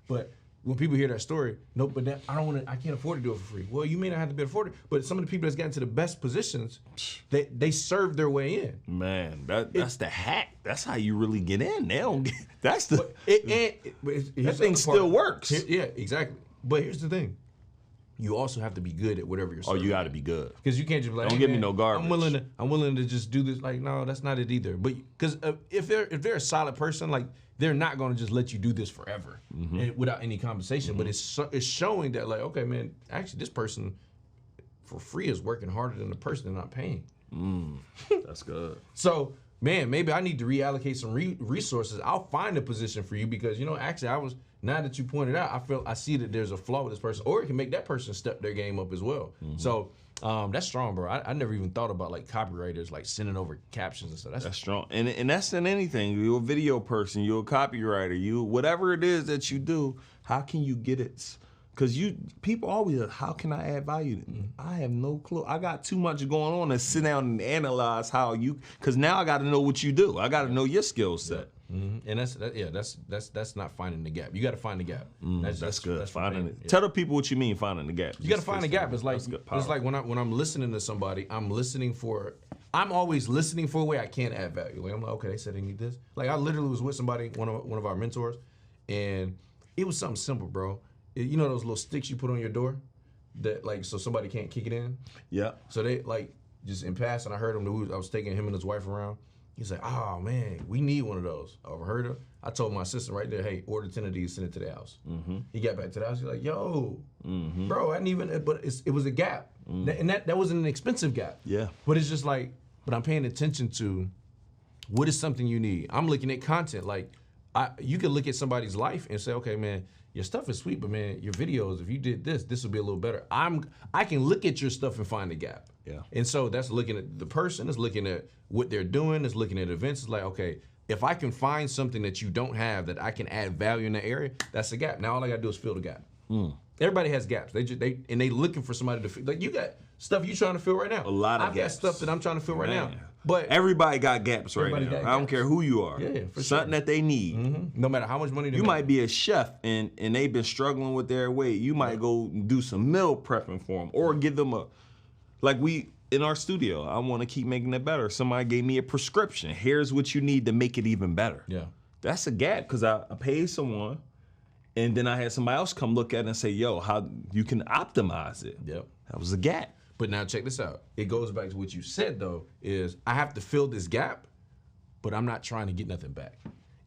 But when people hear that story, no, but that, I can't afford to do it for free. Well, you may not have to be afford it, but some of the people that's gotten to the best positions, they served their way in. Man, that's the hack. That's how you really get in. They don't get, that's the, that thing still works. Yeah, exactly. But here's the thing. You also have to be good at whatever you're serving. Oh, you got to be good. Because you can't just be like, don't give me no garbage. I'm willing to just do this. Like, no, that's not it either. But because if they're a solid person, like, they're not going to just let you do this forever without any compensation. But it's showing that, like, okay, man, actually this person for free is working harder than the person they're not paying. That's good. So, man, maybe I need to reallocate some resources. I'll find a position for you, because, you know, actually now that you pointed out, I see that there's a flaw with this person, or it can make that person step their game up as well. So that's strong, bro. I never even thought about like copywriters like sending over captions and stuff. That's strong, and that's in anything. You're a video person, you're a copywriter, you whatever it is that you do. How can you get it? Because people always ask, how can I add value? I have no clue. I got too much going on to sit down and analyze how you. Because now I got to know what you do. I got to know your skill set. And that's not finding the gap. You got to find the gap. That's good. That's finding it. Tell the people what you mean finding the gap. You got to find the gap. It's like when I'm listening to somebody, I'm always listening for a way I can add value. Like, I'm like, okay, they said they need this. Like, I literally was with somebody, one of our mentors, and it was something simple, bro. You know those little sticks you put on your door, that like so somebody can't kick it in. Yeah. So they like just in passing, I heard him. I was taking him and his wife around. He's like, oh man, we need one of those. I overheard him. I told my assistant right there, hey, order 10 of these, send it to the house. He got back to the house. He's like, yo, bro, I didn't even. But it was a gap, and that wasn't an expensive gap. Yeah. But it's just like, but I'm paying attention to what is something you need. I'm looking at content. Like, you can look at somebody's life and say, okay, man, your stuff is sweet, but man, your videos, if you did this would be a little better. I can look at your stuff and find a gap. Yeah. And so that's looking at the person, it's looking at what they're doing, it's looking at events. It's like, okay, if I can find something that you don't have that I can add value in that area, that's a gap. Now all I gotta do is fill the gap. Everybody has gaps. They looking for somebody to fill. Like, you got stuff you trying to fill right now. A lot of I've gaps. got stuff that I'm trying to fill right now. But everybody got gaps right Everybody now. got I don't gaps. care who you are. Yeah, for Something sure. that they need. no matter how much money they You make. might be a chef and they've been struggling with their weight. You might go do some meal prepping for them or give them in our studio, I want to keep making it better. Somebody gave me a prescription. Here's what you need to make it even better. Yeah. That's a gap because I paid someone and then I had somebody else come look at it and say, yo, how you can optimize it. Yep. That was a gap. But now check this out. It goes back to what you said though, is I have to fill this gap, but I'm not trying to get nothing back.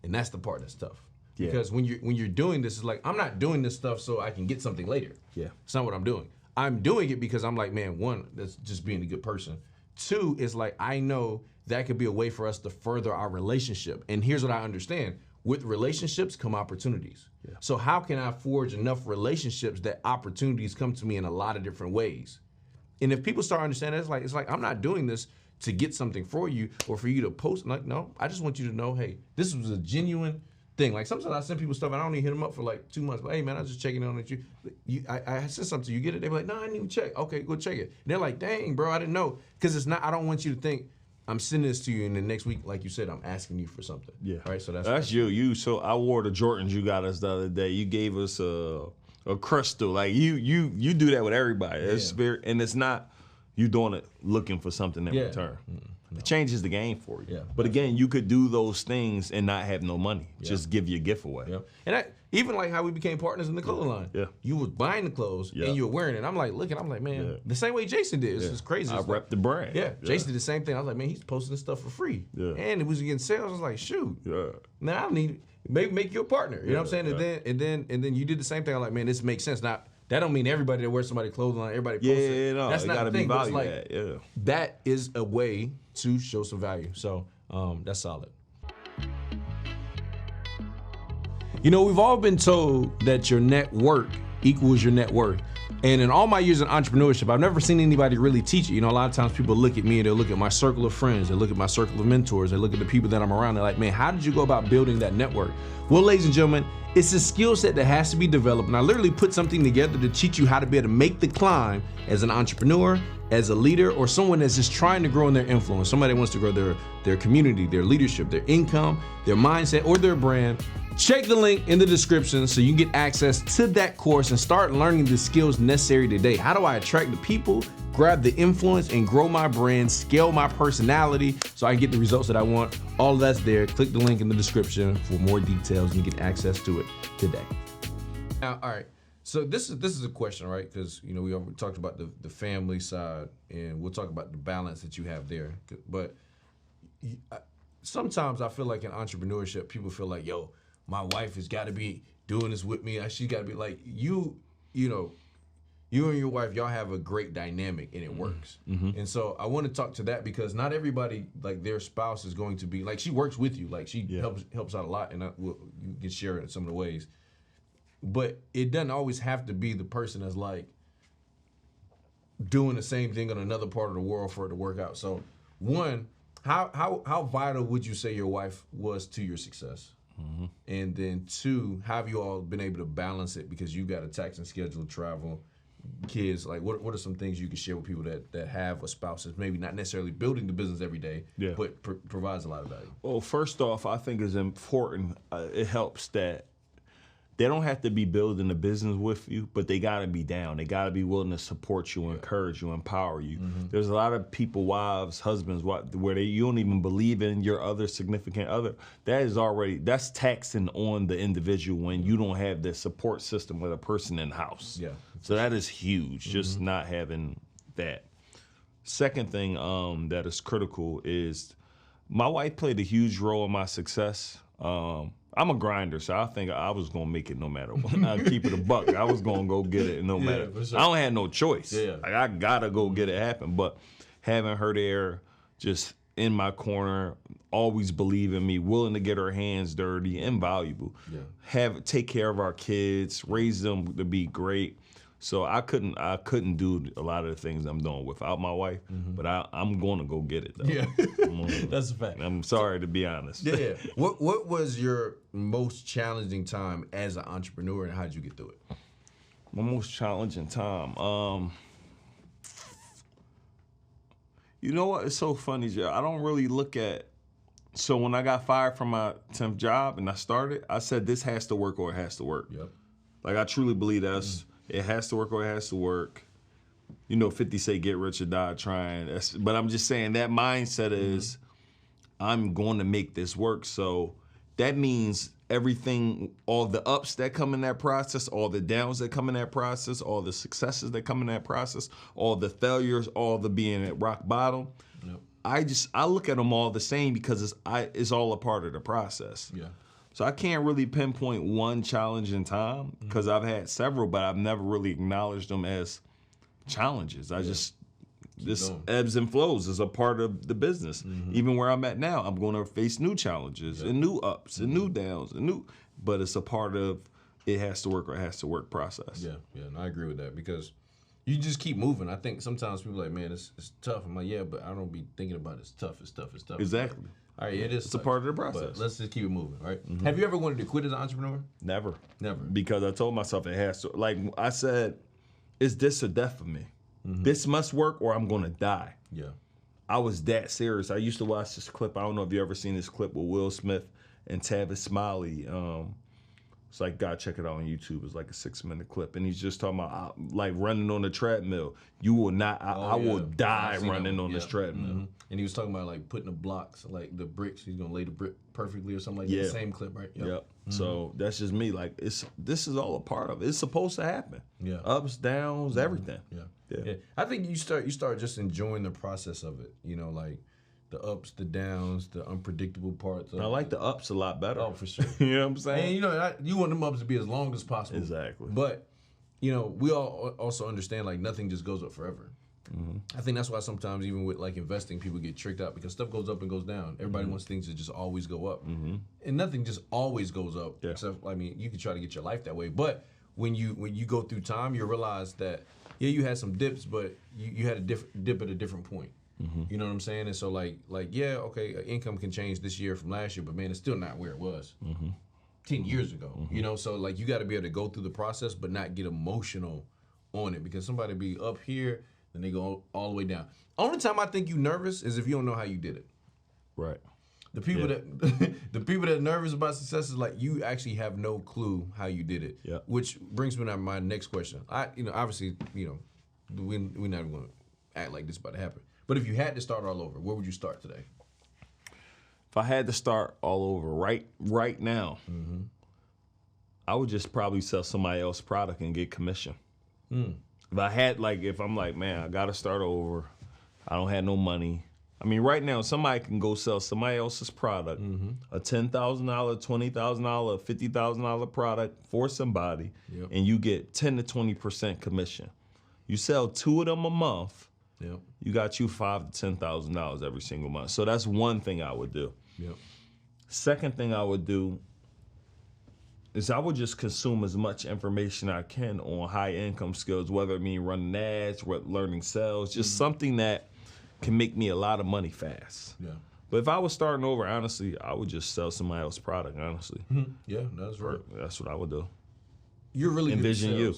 And that's the part that's tough. Yeah. Because when you're doing this, it's like, I'm not doing this stuff so I can get something later. Yeah. It's not what I'm doing. I'm doing it because I'm like, man, one, that's just being a good person. Two, is like, I know that could be a way for us to further our relationship. And here's what I understand. With relationships come opportunities. Yeah. So how can I forge enough relationships that opportunities come to me in a lot of different ways? And if people start understanding, it's like I'm not doing this to get something for you or for you to post. Like, no, I just want you to know, hey, this was a genuine thing. Like, sometimes I send people stuff and I don't even hit them up for like 2 months. But hey, man, I was just checking on you. I sent something to you. Get it? They be like, no, I didn't even check. Okay, go check it. And they're like, dang, bro, I didn't know. Because it's not. I don't want you to think I'm sending this to you and then next week, like you said, I'm asking you for something. Yeah. Right. So that's you. So I wore the Jordans you got us the other day. You gave us a crystal. Like you do that with everybody. It's very, and it's not you doing it looking for something in return. No. It changes the game for you. Yeah. But again, you could do those things and not have no money. Yeah. Just give your gift away. Yeah. And even like how we became partners in the clothing line. Yeah. You was buying the clothes and you were wearing it. I'm like, looking, I'm like, man, the same way Jason did. It's just crazy. I rep the brand. Yeah. Jason did the same thing. I was like, man, he's posting this stuff for free. Yeah. And it was getting sales. I was like, shoot. Yeah. Now I need make you a partner. You know what I'm saying? And then you did the same thing. I'm like, man, this makes sense. Now that don't mean everybody that wears somebody's clothing line, everybody posts it. Yeah, no, that's not the thing. But it's like, that is a way to show some value. So that's solid. You know, we've all been told that your network equals your net worth. And in all my years in entrepreneurship, I've never seen anybody really teach it. You know, a lot of times people look at me and they'll look at my circle of friends, they look at my circle of mentors, they look at the people that I'm around, they're like, man, how did you go about building that network? Well, ladies and gentlemen, it's a skill set that has to be developed. And I literally put something together to teach you how to be able to make the climb as an entrepreneur, as a leader, or someone that's just trying to grow in their influence. Somebody that wants to grow their community, their leadership, their income, their mindset, or their brand. Check the link in the description so you get access to that course and start learning the skills necessary today. How do I attract the people, grab the influence, and grow my brand, scale my personality so I can get the results that I want? All of that's there. Click the link in the description for more details and get access to it today. Now, all right. So this is a question, right? Because we already talked about the family side, and we'll talk about the balance that you have there. But sometimes I feel like in entrepreneurship, people feel like, yo, my wife has got to be doing this with me. She's got to be like, you and your wife, y'all have a great dynamic and it works. Mm-hmm. And so I want to talk to that because not everybody, like their spouse is going to be, like she works with you, like she helps out a lot, and you can share it in some of the ways. But it doesn't always have to be the person that's like doing the same thing on another part of the world for it to work out. So one, how vital would you say your wife was to your success? Mm-hmm. And then two, how have you all been able to balance it because you got a taxing schedule, travel, kids? Like, what are some things you can share with people that have a spouse that's maybe not necessarily building the business every day, but provides a lot of value? Well, first off, I think it's important. It helps that they don't have to be building a business with you, but they got to be down. They got to be willing to support you, encourage you, empower you. Mm-hmm. There's a lot of people, wives, husbands, where you don't even believe in your other significant other. That's taxing on the individual when you don't have the support system with a person in the house. Yeah. So that is huge, just not having that. Second thing that is critical is my wife played a huge role in my success. I'm a grinder, so I think I was gonna make it no matter what. I'd keep it a buck. I was gonna go get it no matter. For sure. I don't have no choice. Yeah. Like, I gotta go get it happen. But having her there, just in my corner, always believe in me, willing to get her hands dirty, invaluable. Yeah. Take care of our kids, raise them to be great. So I couldn't do a lot of the things I'm doing without my wife, but I'm going to go get it, though. Yeah, that's a fact. I'm sorry to be honest. Yeah. What was your most challenging time as an entrepreneur, and how did you get through it? My most challenging time? You know what? It's so funny, Joe. I don't really look at. So when I got fired from my temp job and I started, I said this has to work or it has to work. Yep. Like, I truly believe that's. It has to work or it has to work. You know, 50 say get rich or die trying. But I'm just saying that mindset is I'm going to make this work. So that means everything, all the ups that come in that process, all the downs that come in that process, all the successes that come in that process, all the failures, all the being at rock bottom. Yep. I look at them all the same because it's all a part of the process. Yeah. So I can't really pinpoint one challenge in time because I've had several, but I've never really acknowledged them as challenges. This ebbs and flows is a part of the business. Even where I'm at now, I'm going to face new challenges and new ups and new downs but it's a part of it has to work or it has to work process. Yeah, and I agree with that because you just keep moving. I think sometimes people are like, man, it's tough. I'm like, yeah, but I don't be thinking about it's tough. Exactly. All right, it is. It's a part of the process. But let's just keep it moving, all right? Have you ever wanted to quit as an entrepreneur? Never. Never. Because I told myself it has to. Like I said, it's this or death for me. This must work or I'm going to die. Yeah. I was that serious. I used to watch this clip. I don't know if you ever seen this clip with Will Smith and Tavis Smiley. It's like, God, check it out on YouTube. It's like a 6-minute clip. And he's just talking about, like, running on the treadmill. You will not, I will die running on this treadmill. And he was talking about, like, putting the blocks, like the bricks. He's going to lay the brick perfectly or something like that. Same clip, right? Yep. So that's just me. Like, this is all a part of it. It's supposed to happen. Yeah. Ups, downs, everything. Yeah. I think you start just enjoying the process of it. You know, like, the ups, the downs, the unpredictable parts. I like the ups a lot better. Oh, for sure. You know what I'm saying? And you know, you want them ups to be as long as possible. Exactly. But, you know, we all also understand, like, nothing just goes up forever. I think that's why sometimes even with, like, investing, people get tricked out because stuff goes up and goes down. Everybody wants things to just always go up. And nothing just always goes up. Yeah. Except, I mean, you can try to get your life that way. But when you go through time, you realize that, yeah, you had some dips, but you had a dip at a different point. You know what I'm saying? And so, like, yeah, okay, income can change this year from last year, but man, it's still not where it was 10 years ago. You know, so like you got to be able to go through the process, but not get emotional on it because somebody be up here, then they go all the way down. Only time I think you nervous is if you don't know how you did it. Right. The people the people that are nervous about success is like you actually have no clue how you did it. Yeah. Which brings me to my next question. Obviously, we're not even going to act like this is about to happen. But if you had to start all over, where would you start today? If I had to start all over right now, I would just probably sell somebody else's product and get commission. If I had, if I'm like, man, I got to start over, I don't have no money. I mean, right now, somebody can go sell somebody else's product, a $10,000, $20,000, $50,000 product for somebody, and you get 10 to 20% commission. You sell 2 of them a month. Yep. You got you $5,000 to $10,000 every single month. So that's one thing I would do. Yep. Second thing I would do is I would just consume as much information I can on high income skills, whether it mean running ads, learning sales, just something that can make me a lot of money fast. Yeah. But if I was starting over, honestly, I would just sell somebody else's product, honestly. Yeah, that's right. That's what I would do. You're really envision good at you.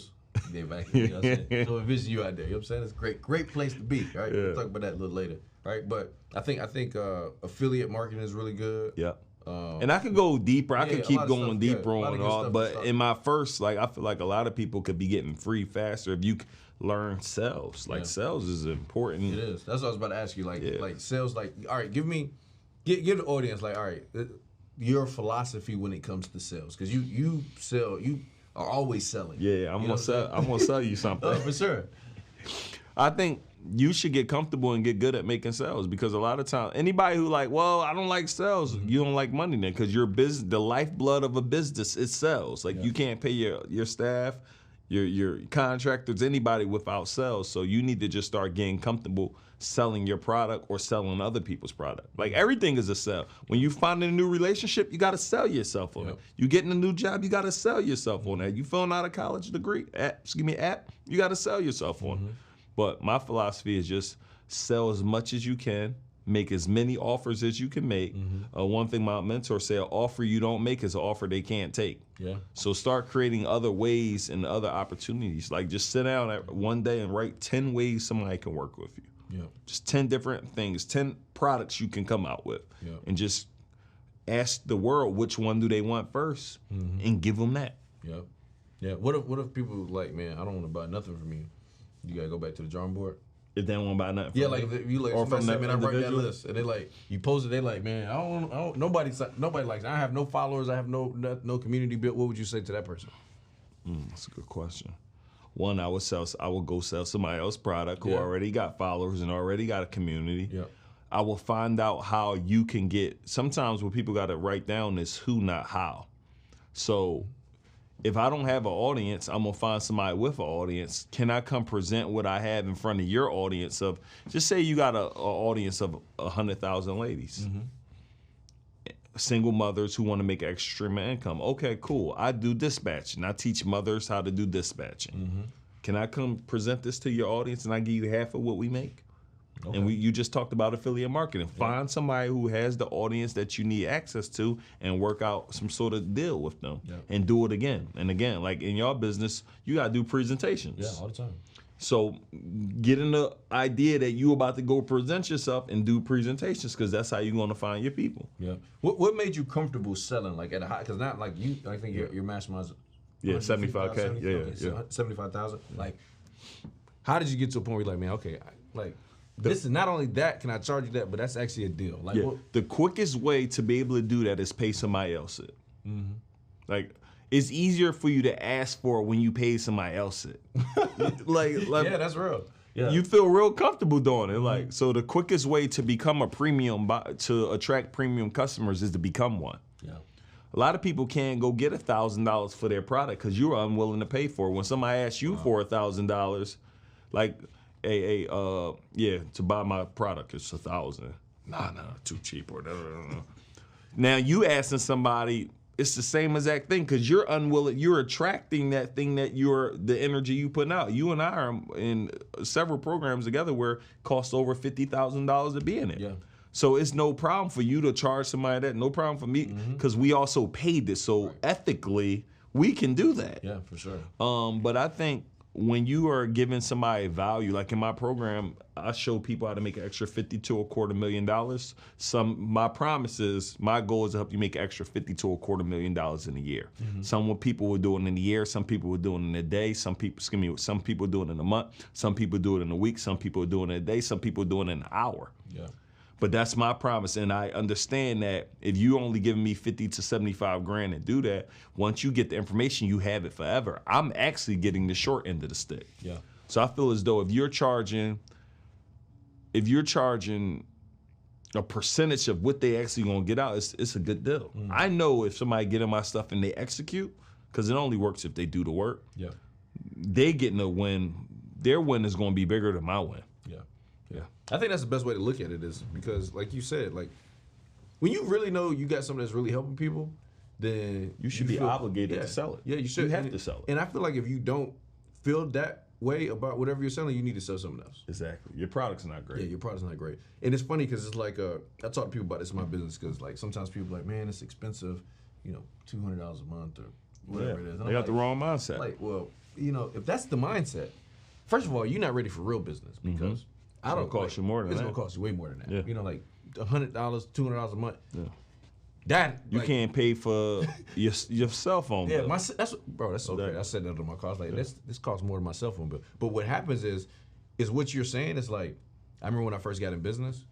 Yeah, back here, you know what I'm saying? So envision you out there. You know what I'm saying? It's a great place to be, right? We'll talk about that a little later, right? But I think affiliate marketing is really good. Yeah. And I could go deeper. I could keep going deeper on all. But in my first, I feel like a lot of people could be getting free faster if you learn sales. Sales is important. It is. That's what I was about to ask you. Like sales. All right, give the audience all right, your philosophy when it comes to sales, because you sell. You are always selling. Yeah, I'm gonna sell you something. Oh, for sure. I think you should get comfortable and get good at making sales, because a lot of times anybody who like, well, I don't like sales, you don't like money then, because your business, the lifeblood of a business is sales. Like you can't pay your staff, your contractors, anybody without sales. So you need to just start getting comfortable selling your product or selling other people's product. Like everything is a sell. When you find a new relationship, you got to sell yourself on it. You getting a new job, you got to sell yourself on that. You filling out a college degree, app, you got to sell yourself on it. But my philosophy is just sell as much as you can, make as many offers as you can make. One thing my mentor said, an offer you don't make is an offer they can't take. So start creating other ways and other opportunities. Like just sit down one day and write 10 ways somebody can work with you. Just 10 different things, 10 products you can come out with. And just ask the world which one do they want first and give them that. What if people like, man, I don't want to buy nothing from you. You gotta go back to the drawing board. If they don't want to buy nothing. Like if you like, or somebody say, man, I write that list, and they like, you post it, they like, man, I don't nobody likes it. I have no followers, I have no community built. What would you say to that person? That's a good question. One, I would go sell somebody else's product who already got followers and already got a community. I will find out how you can get. Sometimes what people got to write down is who, not how. So if I don't have an audience, I'm gonna find somebody with an audience. Can I come present what I have in front of your audience of? Just say you got an audience of 100,000 ladies, single mothers who want to make extra stream of income. Okay, cool. I do dispatching. I teach mothers how to do dispatching. Can I come present this to your audience and I give you half of what we make? And you just talked about affiliate marketing. Find somebody who has the audience that you need access to and work out some sort of deal with them and do it again and again. Like in your business, you got to do presentations. All the time. So getting the idea that you about to go present yourself and do presentations, because that's how you're going to find your people. What made you comfortable selling like at a high? Because not like you, I think your mastermind's 75K. 75,000. Like, how did you get to a point where you're like, man, okay, this is not only that, can I charge you that, but that's actually a deal. Like, the quickest way to be able to do that is pay somebody else it. Like, it's easier for you to ask for it when you pay somebody else it. like yeah, that's real. You feel real comfortable doing it. Like, so the quickest way to become a premium, to attract premium customers, is to become one. A lot of people can't go get $1,000 for their product because you're unwilling to pay for it. When somebody asks you for $1,000, like, to buy my product, it's $1,000. Nah, too cheap. Or Now you asking somebody, it's the same exact thing, because you're unwilling. You're attracting that thing that the energy you putting out. You and I are in several programs together where it costs over $50,000 to be in it. So it's no problem for you to charge somebody that. No problem for me, because we also paid this. So ethically, we can do that. Yeah, for sure. But I think when you are giving somebody value, like in my program, I show people how to make an extra $50,000 to $250,000. My promise is, my goal is to help you make an extra $50,000 to $250,000 in a year. Some people will do it in a year, some people will do it in a day, some people do it in a month, some people do it in a week, some people do it in a day, some people do it in an hour. But that's my promise, and I understand that if you only giving me 50 to 75 grand to do that, once you get the information, you have it forever. I'm actually getting the short end of the stick. So I feel as though if you're charging a percentage of what they actually gonna get out, it's a good deal. I know if somebody get in my stuff and they execute, because it only works if they do the work. They getting a win. Their win is gonna be bigger than my win. I think that's the best way to look at it, is because, like you said, like, when you really know you got something that's really helping people, then you should be obligated to sell it. You should. You have to sell it. And I feel like if you don't feel that way about whatever you're selling, you need to sell something else. Exactly. Your product's not great. Your product's not great. And it's funny because it's like, I talk to people about this in my business, because like sometimes people are like, man, it's expensive, $200 a month or whatever it is. And they got the wrong mindset. Like, well, if that's the mindset, first of all, you're not ready for real business, because It's gonna cost you more than that. It's gonna cost you way more than that. Like $100, $200 a month. That you can't pay for your cell phone bill. That's okay. I said that to my car. I was like, this costs more than my cell phone bill. But what happens is what you're saying is like, I remember when I first got in business,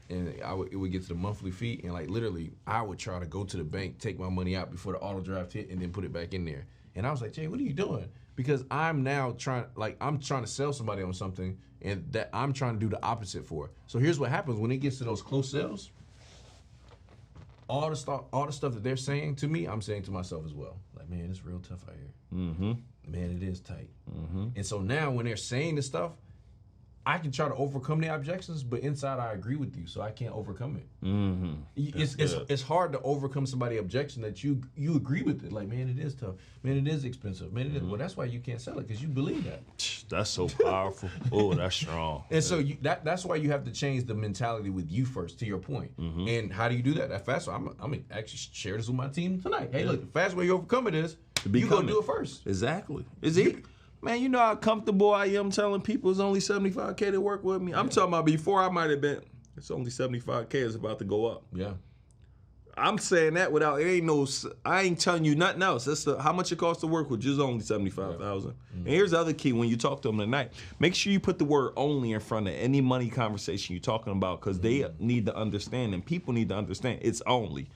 and it would get to the monthly fee, and like literally, I would try to go to the bank, take my money out before the auto draft hit, and then put it back in there. And I was like, Jay, what are you doing? Because I'm now trying to sell somebody on something, and that I'm trying to do the opposite for. So here's what happens when it gets to those close sales. All the stuff that they're saying to me, I'm saying to myself as well. Like, man, it's real tough out here. Mm-hmm. Man, it is tight. Mm-hmm. And so now when they're saying this stuff, I can try to overcome the objections, but inside I agree with you, so I can't overcome it. Mm-hmm. It's hard to overcome somebody's objection that you agree with it. Like, man, it is tough. Man, it is expensive. Man, it is. Well, that's why you can't sell it, because you believe that. That's so powerful. Oh, that's strong. And so that's why you have to change the mentality with you first, to your point. Mm-hmm. And how do you do that? That fast way, I'm gonna actually share this with my team tonight. Hey, look, the fast way you overcome it is you go do it first. Exactly. Is it? Man, you know how comfortable I am telling people it's only $75K to work with me? I'm talking about before I might have been, it's only $75K, it's about to go up. Yeah. I'm saying that without, I ain't telling you nothing else. That's how much it costs to work with, just only $75,000. Mm-hmm. And here's the other key when you talk to them tonight. Make sure you put the word only in front of any money conversation you're talking about, because they need to understand, and people need to understand it's only.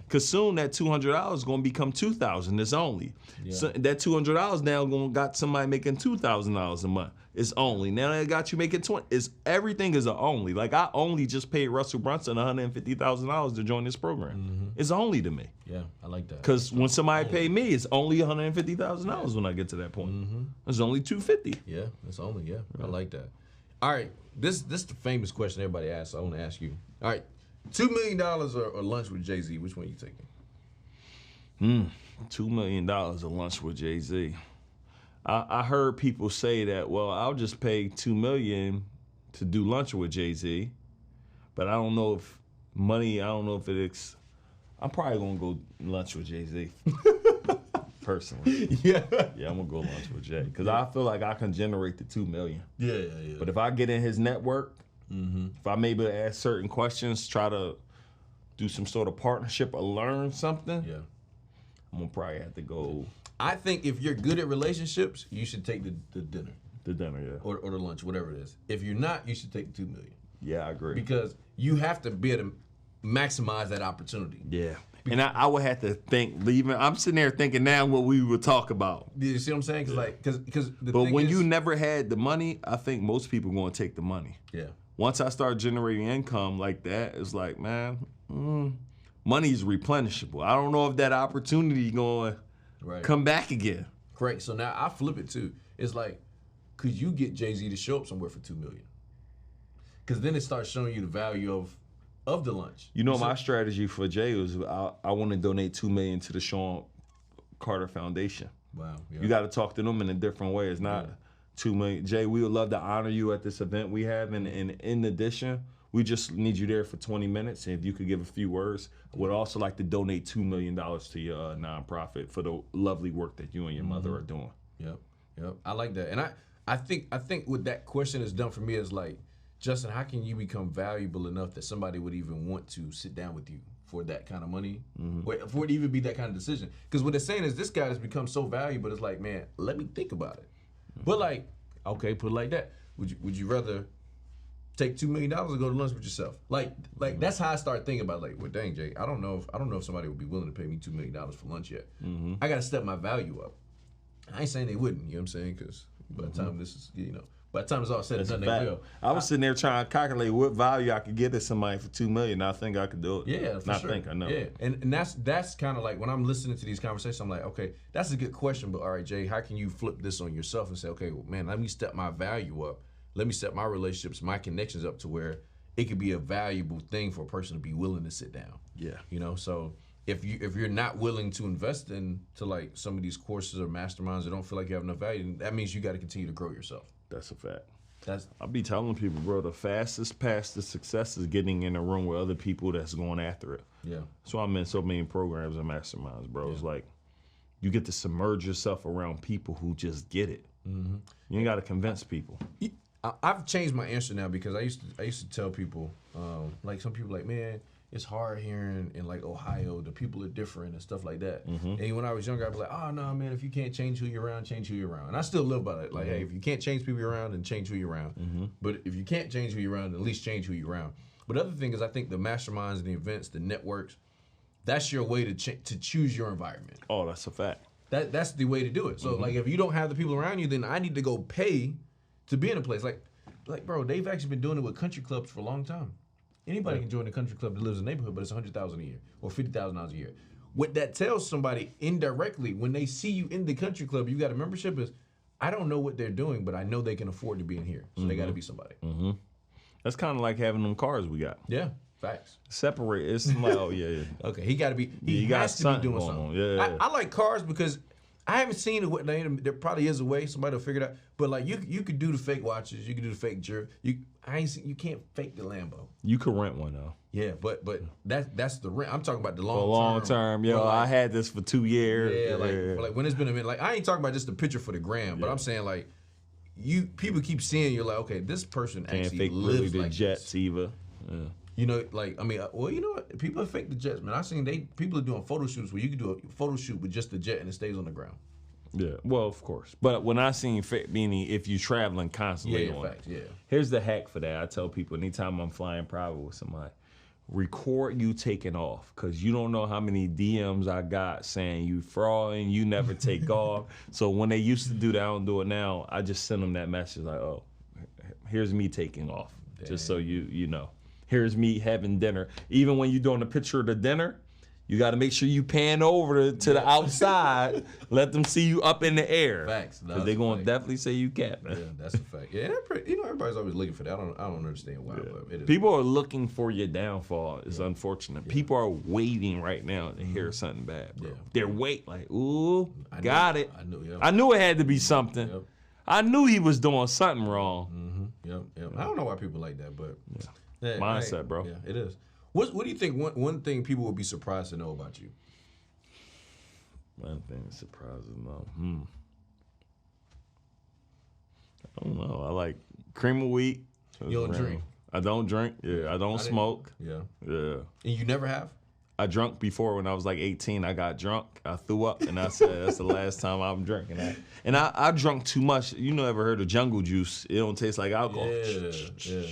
Because soon that $200 is going to become $2,000. It's only. Yeah. So that $200 now going to got somebody making $2,000 a month. It's only. Now they got you making $20. Everything is a only. Like, I only just paid Russell Brunson $150,000 to join this program. Mm-hmm. It's only to me. Yeah, I like that. Because when somebody pay me, it's only $150,000 when I get to that point. Mm-hmm. It's only $250. Yeah, it's only. Yeah, I like that. All right, this is the famous question everybody asks. So I want to ask you. All right, $2 million or lunch with Jay-Z? Which one are you taking? $2 million of lunch with Jay-Z. I heard people say that, well, I'll just pay $2 million to do lunch with Jay-Z, but I don't know if it's, I'm probably gonna go lunch with Jay-Z. Personally. Yeah, I'm gonna go lunch with Jay, because I feel like I can generate the $2 million. Yeah. But if I get in his network, if I'm able to ask certain questions, try to do some sort of partnership or learn something, I'm gonna probably have to go. I think if you're good at relationships, you should take the dinner. The dinner, yeah. Or the lunch, whatever it is. If you're not, you should take the $2 million. Yeah, I agree. Because you have to be able to maximize that opportunity. Yeah. And I would have to think, leaving. I'm sitting there thinking now what we would talk about. You see what I'm saying? But when you never had the money, I think most people are going to take the money. Yeah. Once I start generating income like that, it's like, man, money is replenishable. I don't know if that opportunity going to come back again. Correct. So now I flip it too. It's like, could you get Jay-Z to show up somewhere for $2 million? Because then it starts showing you the value of the lunch. You know, my strategy for Jay was I want to donate $2 million to the Sean Carter Foundation. Wow. Yeah. You got to talk to them in a different way. It's not $2 million. Jay, we would love to honor you at this event we have, and in addition, we just need you there for 20 minutes, and if you could give a few words. I would also like to donate $2 million to your nonprofit for the lovely work that you and your mother are doing. Yep. I like that. And I think what that question has done for me is like, Justin, how can you become valuable enough that somebody would even want to sit down with you for that kind of money, or for it to even be that kind of decision? Because what they're saying is this guy has become so valuable, it's like, man, let me think about it. But like, okay, put it like that. Would you rather take $2 million or go to lunch with yourself? Like that's how I start thinking about it. Like, well, dang, Jay, I don't know if somebody would be willing to pay me $2 million for lunch yet. I got to step my value up. I ain't saying they wouldn't, you know what I'm saying? Because by the time this is, by the time it's all said and done, they will. I was sitting there trying to calculate what value I could get to somebody for $2 million. I think I could do it. Yeah, for sure. I know. Yeah, and that's kind of like when I'm listening to these conversations, I'm like, okay, that's a good question, but all right, Jay, how can you flip this on yourself and say, okay, well, man, let me step my value up. Let me set my relationships, my connections up to where it could be a valuable thing for a person to be willing to sit down. Yeah. So if you're not willing to invest into like some of these courses or masterminds that don't feel like you have enough value, that means you got to continue to grow yourself. That's a fact. I'll be telling people, bro, the fastest path to success is getting in a room with other people that's going after it. Yeah. That's why I'm in so many programs and masterminds, bro. It's like you get to submerge yourself around people who just get it. You ain't got to convince people. I've changed my answer now, because I used to tell people, like some people like, man, it's hard here in like Ohio. The people are different and stuff like that. And when I was younger, I'd be like, oh, no, man, if you can't change who you're around, change who you're around. And I still live by that. Like, hey, if you can't change people you're around, then change who you're around. But if you can't change who you're around, then at least change who you're around. But the other thing is, I think the masterminds and the events, the networks, that's your way to choose your environment. Oh, that's a fact. That's the way to do it. So like, if you don't have the people around you, then I need to go pay to be in a place. Like bro, they've actually been doing it with country clubs for a long time. Anybody can join a country club that lives in the neighborhood, but it's $100,000 a year or $50,000 a year. What that tells somebody indirectly when they see you in the country club, you got a membership, is I don't know what they're doing, but I know they can afford to be in here. So they got to be somebody. That's kind of like having them cars we got. Yeah, facts. Separate. It's like, oh yeah. Okay, he got to be. He has to be doing something. Yeah. I like cars because I haven't seen it. There probably is a way somebody will figure it out. But like you could do the fake watches. You could do the fake jewelry. You can't fake the Lambo. You could rent one though. Yeah, but that's the rent. I'm talking about the long term. Long term. Yo, like, I had this for 2 years. Yeah, like when it's been a minute. Like I ain't talking about just a picture for the gram, but I'm saying like people keep seeing you're like, okay, this person can't actually fake lives really the like jets this. either. Yeah. You know, like I mean, well, you know what? People are fake the jets, man. I seen people are doing photo shoots where you can do a photo shoot with just the jet and it stays on the ground. Yeah, well, of course. But when I seen meaning if you're traveling constantly on facts, yeah. Here's the hack for that. I tell people anytime I'm flying private with somebody, record you taking off, because you don't know how many DMs I got saying you frauding, you never take off. So when they used to do that, I don't do it now. I just send them that message like, oh, here's me taking off. Damn. Just so you know. Here's me having dinner. Even when you're doing a picture of the dinner, you got to make sure you pan over to the outside, let them see you up in the air. Facts. Because they're going to definitely say you cap, man. Yeah, that's a fact. Yeah, everybody's always looking for that. I don't understand why, but it is. People are looking for your downfall. It's unfortunate. Yeah. People are waiting right now to hear something bad, bro. Yeah. They're waiting like, ooh, got it. I knew it had to be something. Yep. I knew he was doing something wrong. Yep. I don't know why people like that, but mindset, bro. Yeah, it is. What do you think one thing people would be surprised to know about you? One thing surprised to know. I don't know. I like cream of wheat. You don't drink? I don't drink. Yeah, I don't smoke. Yeah. Yeah. And you never have? I drunk before when I was like 18. I got drunk. I threw up, and I said that's the last time I'm drinking. I drunk too much. You know, ever heard of jungle juice? It don't taste like alcohol. Yeah,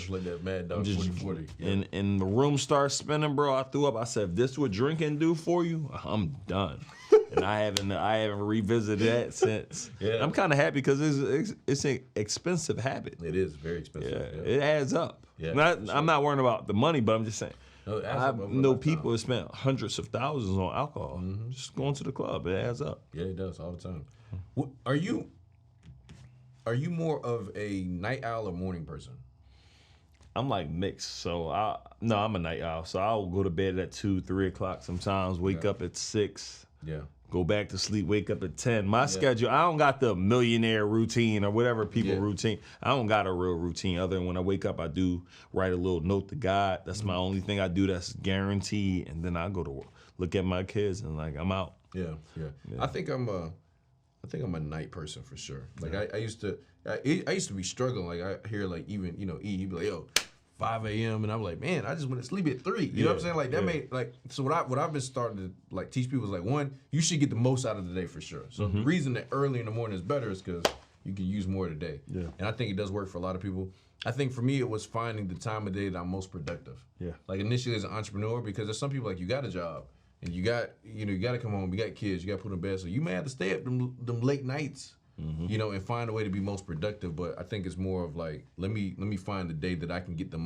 like that Mad Dog 40-40. Yeah. And the room starts spinning, bro. I threw up. I said, if this is what drinking do for you, I'm done. And I haven't revisited that since. Yeah. I'm kind of happy because it's an expensive habit. It is very expensive. Yeah. It adds up. Yeah, I'm not worrying about the money, but I'm just saying. No, I know people who spent hundreds of thousands on alcohol just going to the club. It adds up. Yeah, it does all the time. Are you more of a night owl or morning person? I'm like mixed. So I'm a night owl. So I'll go to bed at 2, 3 o'clock sometimes. Wake up at 6. Yeah. Go back to sleep, wake up at 10. My schedule, I don't got the millionaire routine or whatever people routine. I don't got a real routine other than when I wake up, I do write a little note to God. That's my only thing I do that's guaranteed. And then I go to look at my kids and like, I'm out. Yeah. I think I'm a night person for sure. Like I used to be struggling. Like I hear like even, E, he'd be like, yo, 5 a.m. and I'm like, man, I just went to sleep at 3. You know what I'm saying? Like that made like so what I've been starting to like teach people is like, one, you should get the most out of the day for sure. So the reason that early in the morning is better is because you can use more of the day. Yeah. And I think it does work for a lot of people. I think for me it was finding the time of day that I'm most productive. Yeah. Like initially as an entrepreneur, because there's some people like you got a job and you got to come home, you got kids, you got to put in bed, so you may have to stay up them late nights. And find a way to be most productive. But I think it's more of like, let me find the day that I can get the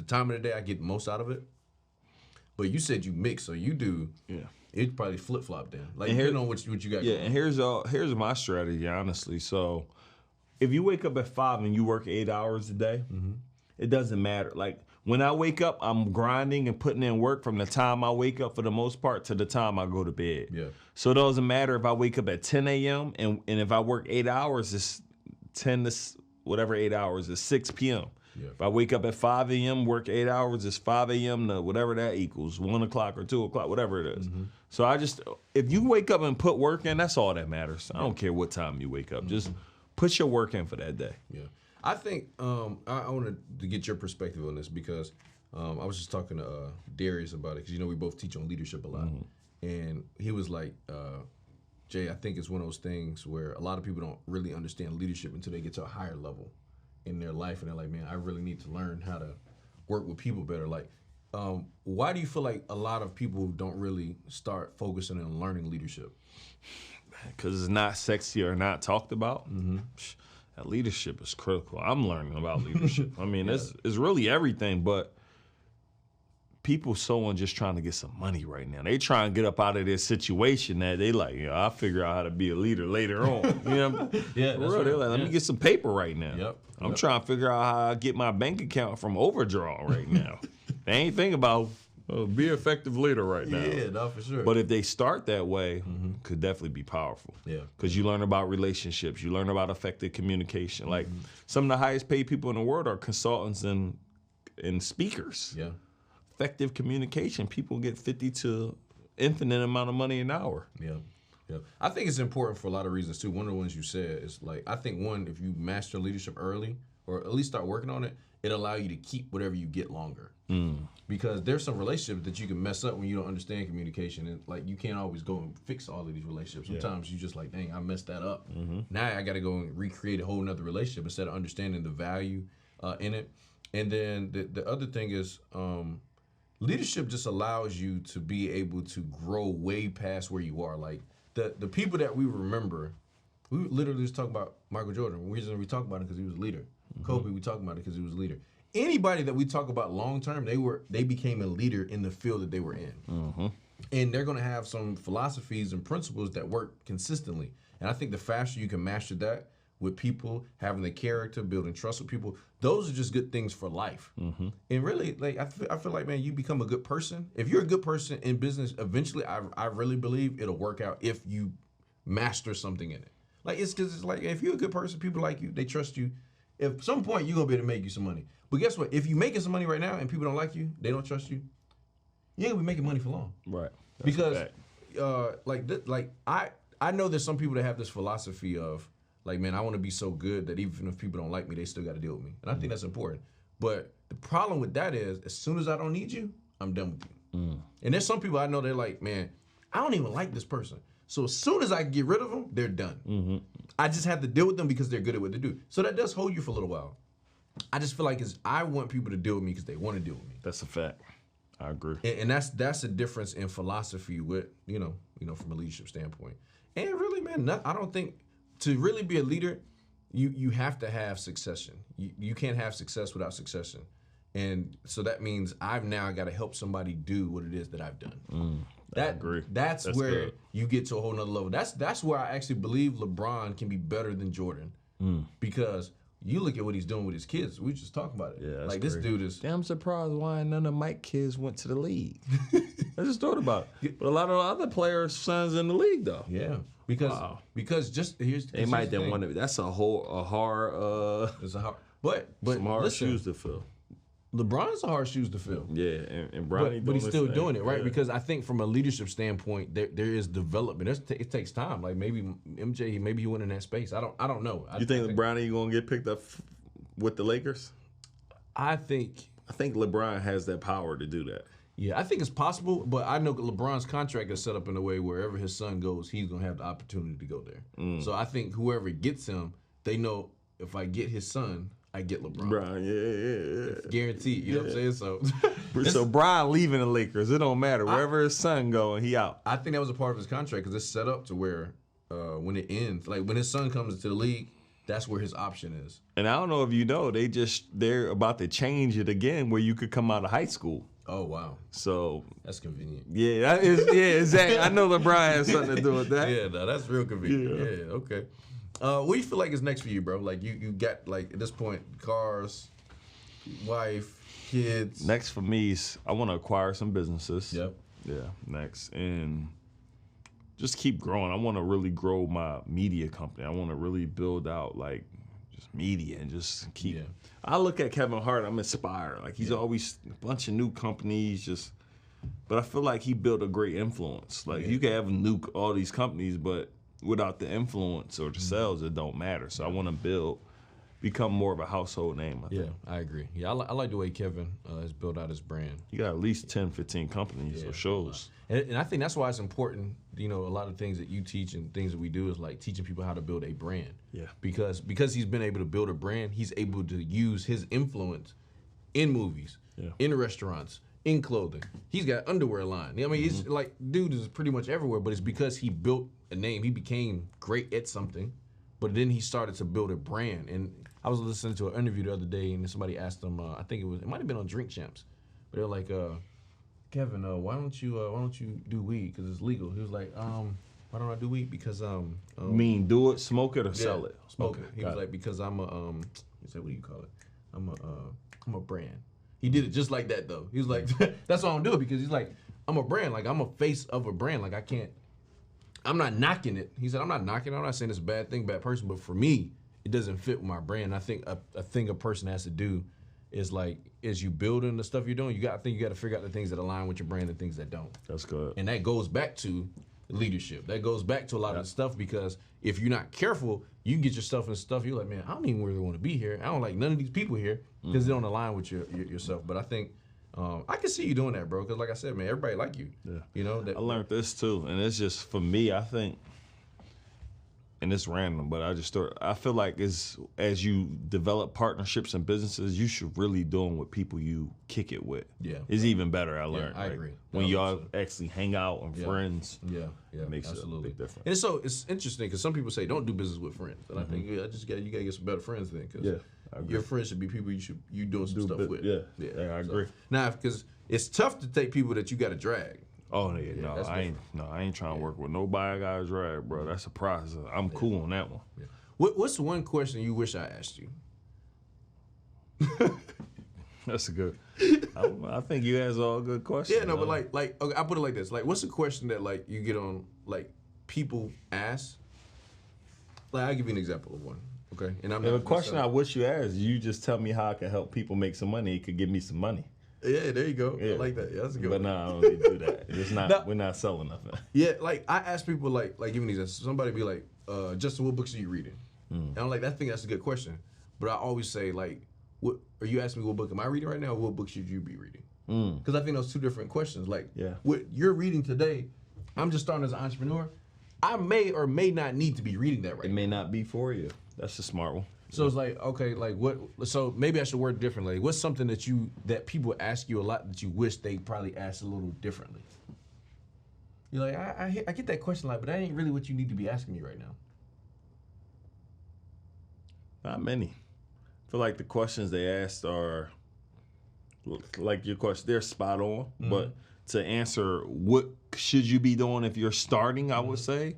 time of the day I get the most out of it. But you said you mix, so you do. Yeah. It probably flip flop then. Like depending on what you got. Yeah, and here's my strategy honestly. So if you wake up at 5 and you work 8 hours a day, it doesn't matter. Like when I wake up, I'm grinding and putting in work from the time I wake up for the most part to the time I go to bed. Yeah. So it doesn't matter if I wake up at 10 a.m. and if I work 8 hours, it's 10 to whatever 8 hours is 6 p.m. Yeah. If I wake up at 5 a.m., work 8 hours, it's 5 a.m. to whatever that equals, 1 o'clock or 2 o'clock, whatever it is. So if you wake up and put work in, that's all that matters. I don't care what time you wake up. Just put your work in for that day. Yeah. I think I wanted to get your perspective on this because I was just talking to Darius about it because we both teach on leadership a lot, and he was like, Jay, I think it's one of those things where a lot of people don't really understand leadership until they get to a higher level in their life, and they're like, man, I really need to learn how to work with people better. Like, why do you feel like a lot of people don't really start focusing on learning leadership? Because it's not sexy or not talked about. That leadership is critical. I'm learning about leadership. I mean, it's really everything, but people so on just trying to get some money right now. They trying to get up out of this situation that they like, I'll figure out how to be a leader later on. You know? Yeah, that's real. They're right. like, let me get some paper right now. I'm trying to figure out how I get my bank account from overdraw right now. They ain't thinking about be an effective leader right now. Yeah, no, for sure. But if they start that way, could definitely be powerful. Yeah. Because you learn about relationships. You learn about effective communication. Like some of the highest paid people in the world are consultants and speakers. Yeah. Effective communication. People get 50 to infinite amount of money an hour. Yeah. Yeah. I think it's important for a lot of reasons too. One of the ones you said is like, I think one, if you master leadership early or at least start working on it, it'll allow you to keep whatever you get longer. Because there's some relationships that you can mess up when you don't understand communication, and like you can't always go and fix all of these relationships. Sometimes you just like, dang, I messed that up. Now I got to go and recreate a whole nother relationship instead of understanding the value in it. And then the other thing is leadership just allows you to be able to grow way past where you are. Like the people that we remember, we literally just talk about Michael Jordan. The reason we talk about it because he was a leader. Kobe, we talk about it because he was a leader. Anybody that we talk about long term, they became a leader in the field that they were in. And they're going to have some philosophies and principles that work consistently. And I think the faster you can master that with people, having the character, building trust with people, those are just good things for life. And really, like I feel like, man, you become a good person. If you're a good person in business, eventually, I really believe it'll work out if you master something in it. Like it's because it's like if you're a good person, people like you, they trust you. At some point, you're going to be able to make you some money. But guess what? If you're making some money right now and people don't like you, they don't trust you, you ain't going to be making money for long. Right. Because, I know there's some people that have this philosophy of, like, man, I want to be so good that even if people don't like me, they still got to deal with me. And I think that's important. But the problem with that is, as soon as I don't need you, I'm done with you. And there's some people I know, they're like, man, I don't even like this person. So as soon as I get rid of them, they're done. I just have to deal with them because they're good at what they do. So that does hold you for a little while. I just feel like I want people to deal with me because they want to deal with me. That's a fact. I agree. And that's a difference in philosophy with, you know, from a leadership standpoint. And really, man, I don't think to really be a leader, you have to have succession. You can't have success without succession. And so that means I've now got to help somebody do what it is that I've done. I agree. That's where good. You get to a whole nother level. That's where I actually believe LeBron can be better than Jordan. Because you look at what he's doing with his kids. We just talked about it. Yeah, like this dude is. Damn surprised why none of Mike's kids went to the league. I just thought about it. But a lot of other players' sons in the league though. Yeah. Because just here's they might then want to. That's a hard. It's a hard. But some hard listen, shoes to fill. LeBron's a hard shoes to fill. Yeah, and Bronny but he's still doing it, right? Yeah. Because I think from a leadership standpoint, there is development. It takes time. Like maybe MJ, maybe he went in that space. I don't know. You think Bronny gonna get picked up with the Lakers? I think LeBron has that power to do that. Yeah, I think it's possible, but I know LeBron's contract is set up in a way wherever his son goes, he's gonna have the opportunity to go there. So I think whoever gets him, they know if I get his son, I get LeBron. Yeah. Guaranteed. You know what I'm saying? So Brian leaving the Lakers, it don't matter. Wherever his son going, he out. I think that was a part of his contract because it's set up to where when it ends, like when his son comes into the league, that's where his option is. And I don't know if you know, they're about to change it again where you could come out of high school. Oh wow! So that's convenient. Yeah, exactly. I know LeBron has something to do with that. Yeah, no, that's real convenient. Yeah, okay. What do you feel like is next for you, bro? Like you got like at this point, cars, wife, kids. Next for me is I want to acquire some businesses. Yep. Yeah. Next and just keep growing. I want to really grow my media company. I want to really build out like just media and just keep. Yeah. I look at Kevin Hart. I'm inspired. Like he's always a bunch of new companies. But I feel like he built a great influence. Like you can have all these companies, but without the influence or the sales, it don't matter. So I want to become more of a household name. I think. I agree. Yeah, I like the way Kevin has built out his brand. You got at least 10, 15 companies or shows. And I think that's why it's important, you know, a lot of things that you teach and things that we do is like teaching people how to build a brand. Yeah. Because he's been able to build a brand, he's able to use his influence in movies in restaurants, in clothing. He's got underwear line. I mean, he's like, dude is pretty much everywhere, but it's because he built a name. He became great at something, but then he started to build a brand. And I was listening to an interview the other day, and somebody asked him, I think it might have been on Drink Champs, but they're like, Kevin, why don't you do weed? Because it's legal. He was like, why don't I do weed? Because mean do it, smoke it, or sell it? Smoke it. He was like, because I'm a he said, what do you call it? I'm a brand. He did it just like that though. He was like, that's why I don't do it, because he's like, I'm a brand. Like, I'm a face of a brand. Like, I'm not knocking it. He said, I'm not knocking it. I'm not saying it's a bad thing, bad person, but for me, it doesn't fit with my brand. I think a thing a person has to do is like, as you building the stuff you're doing, I think you got to figure out the things that align with your brand and things that don't. That's good. And that goes back to leadership. That goes back to a lot of the stuff, because if you're not careful, you can get yourself in stuff. You're like, man, I don't even really want to be here. I don't like none of these people here, because they don't align with yourself. But I think I can see you doing that, bro. Because like I said, man, everybody like you. Yeah. You know. I learned this too, and it's just for me. I think, and it's random, but I feel like as you develop partnerships and businesses, you should really do them with people you kick it with. Yeah. It's even better, I learned. Yeah, I agree. When y'all actually hang out and friends. Yeah. It makes absolutely. a big difference. And so it's interesting, because some people say don't do business with friends. And I think you gotta get some better friends then, because your friends should be people you doing some stuff with. Yeah, I agree. Now, because it's tough to take people that you gotta drag. Oh yeah, I ain't trying to work with nobody I gotta drag, bro. That's a process. I'm cool on that one. Yeah. What's the one question you wish I asked you? That's a good. I think you asked all good questions. Yeah, no, but like okay, I put it like this. Like, what's a question that like you get on, like, people ask? Like, I'll give you an example of one. Okay, and a question I wish you asked. You just tell me how I can help people make some money. It could give me some money. Yeah, there you go. Yeah. I like that. Yeah, that's a good one. But I don't need to do that. It's not. We're not selling nothing. Yeah, like I ask people like giving these. Somebody be like, Justin, what books are you reading? And I'm like, I think that's a good question. But I always say, like, what are you asking me? What book am I reading right now? Or what book should you be reading? Because I think those two different questions. Like, what you're reading today, I'm just starting as an entrepreneur. I may or may not need to be reading that right now. It may not be for you. That's a smart one. So it's like, okay, like what? So maybe I should word it differently. What's something that people ask you a lot that you wish they probably asked a little differently? You're like, I get that question a lot, but that ain't really what you need to be asking me right now. Not many. I feel like the questions they asked are, like your question, they're spot on. But to answer what should you be doing if you're starting, I would say,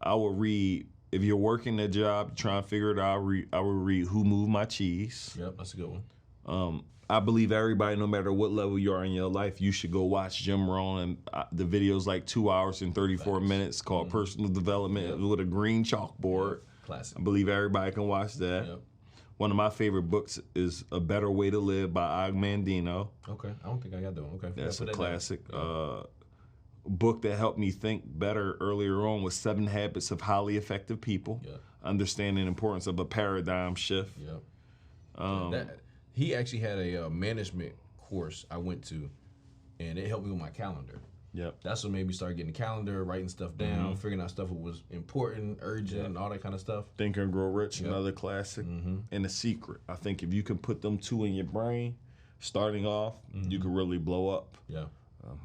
I would read. If you're working a job, trying to figure it out, I would read Who Moved My Cheese. Yep, that's a good one. I believe everybody, no matter what level you are in your life, you should go watch Jim Rohn. And the video's like 2 hours and 34 minutes called Personal Development with a green chalkboard. Classic. I believe everybody can watch that. Yep. One of my favorite books is A Better Way to Live by Og Mandino. Okay, I don't think I got that one. Okay, that's a classic. Book that helped me think better earlier on was 7 Habits of Highly Effective People. Understanding the importance of a paradigm shift. He actually had a management course I went to, and it helped me with my calendar. That's what made me start getting a calendar, writing stuff down, figuring out stuff that was important, urgent, and all that kind of stuff. Think and Grow Rich, another classic. And The Secret. I think if you can put them two in your brain, starting off, you can really blow up.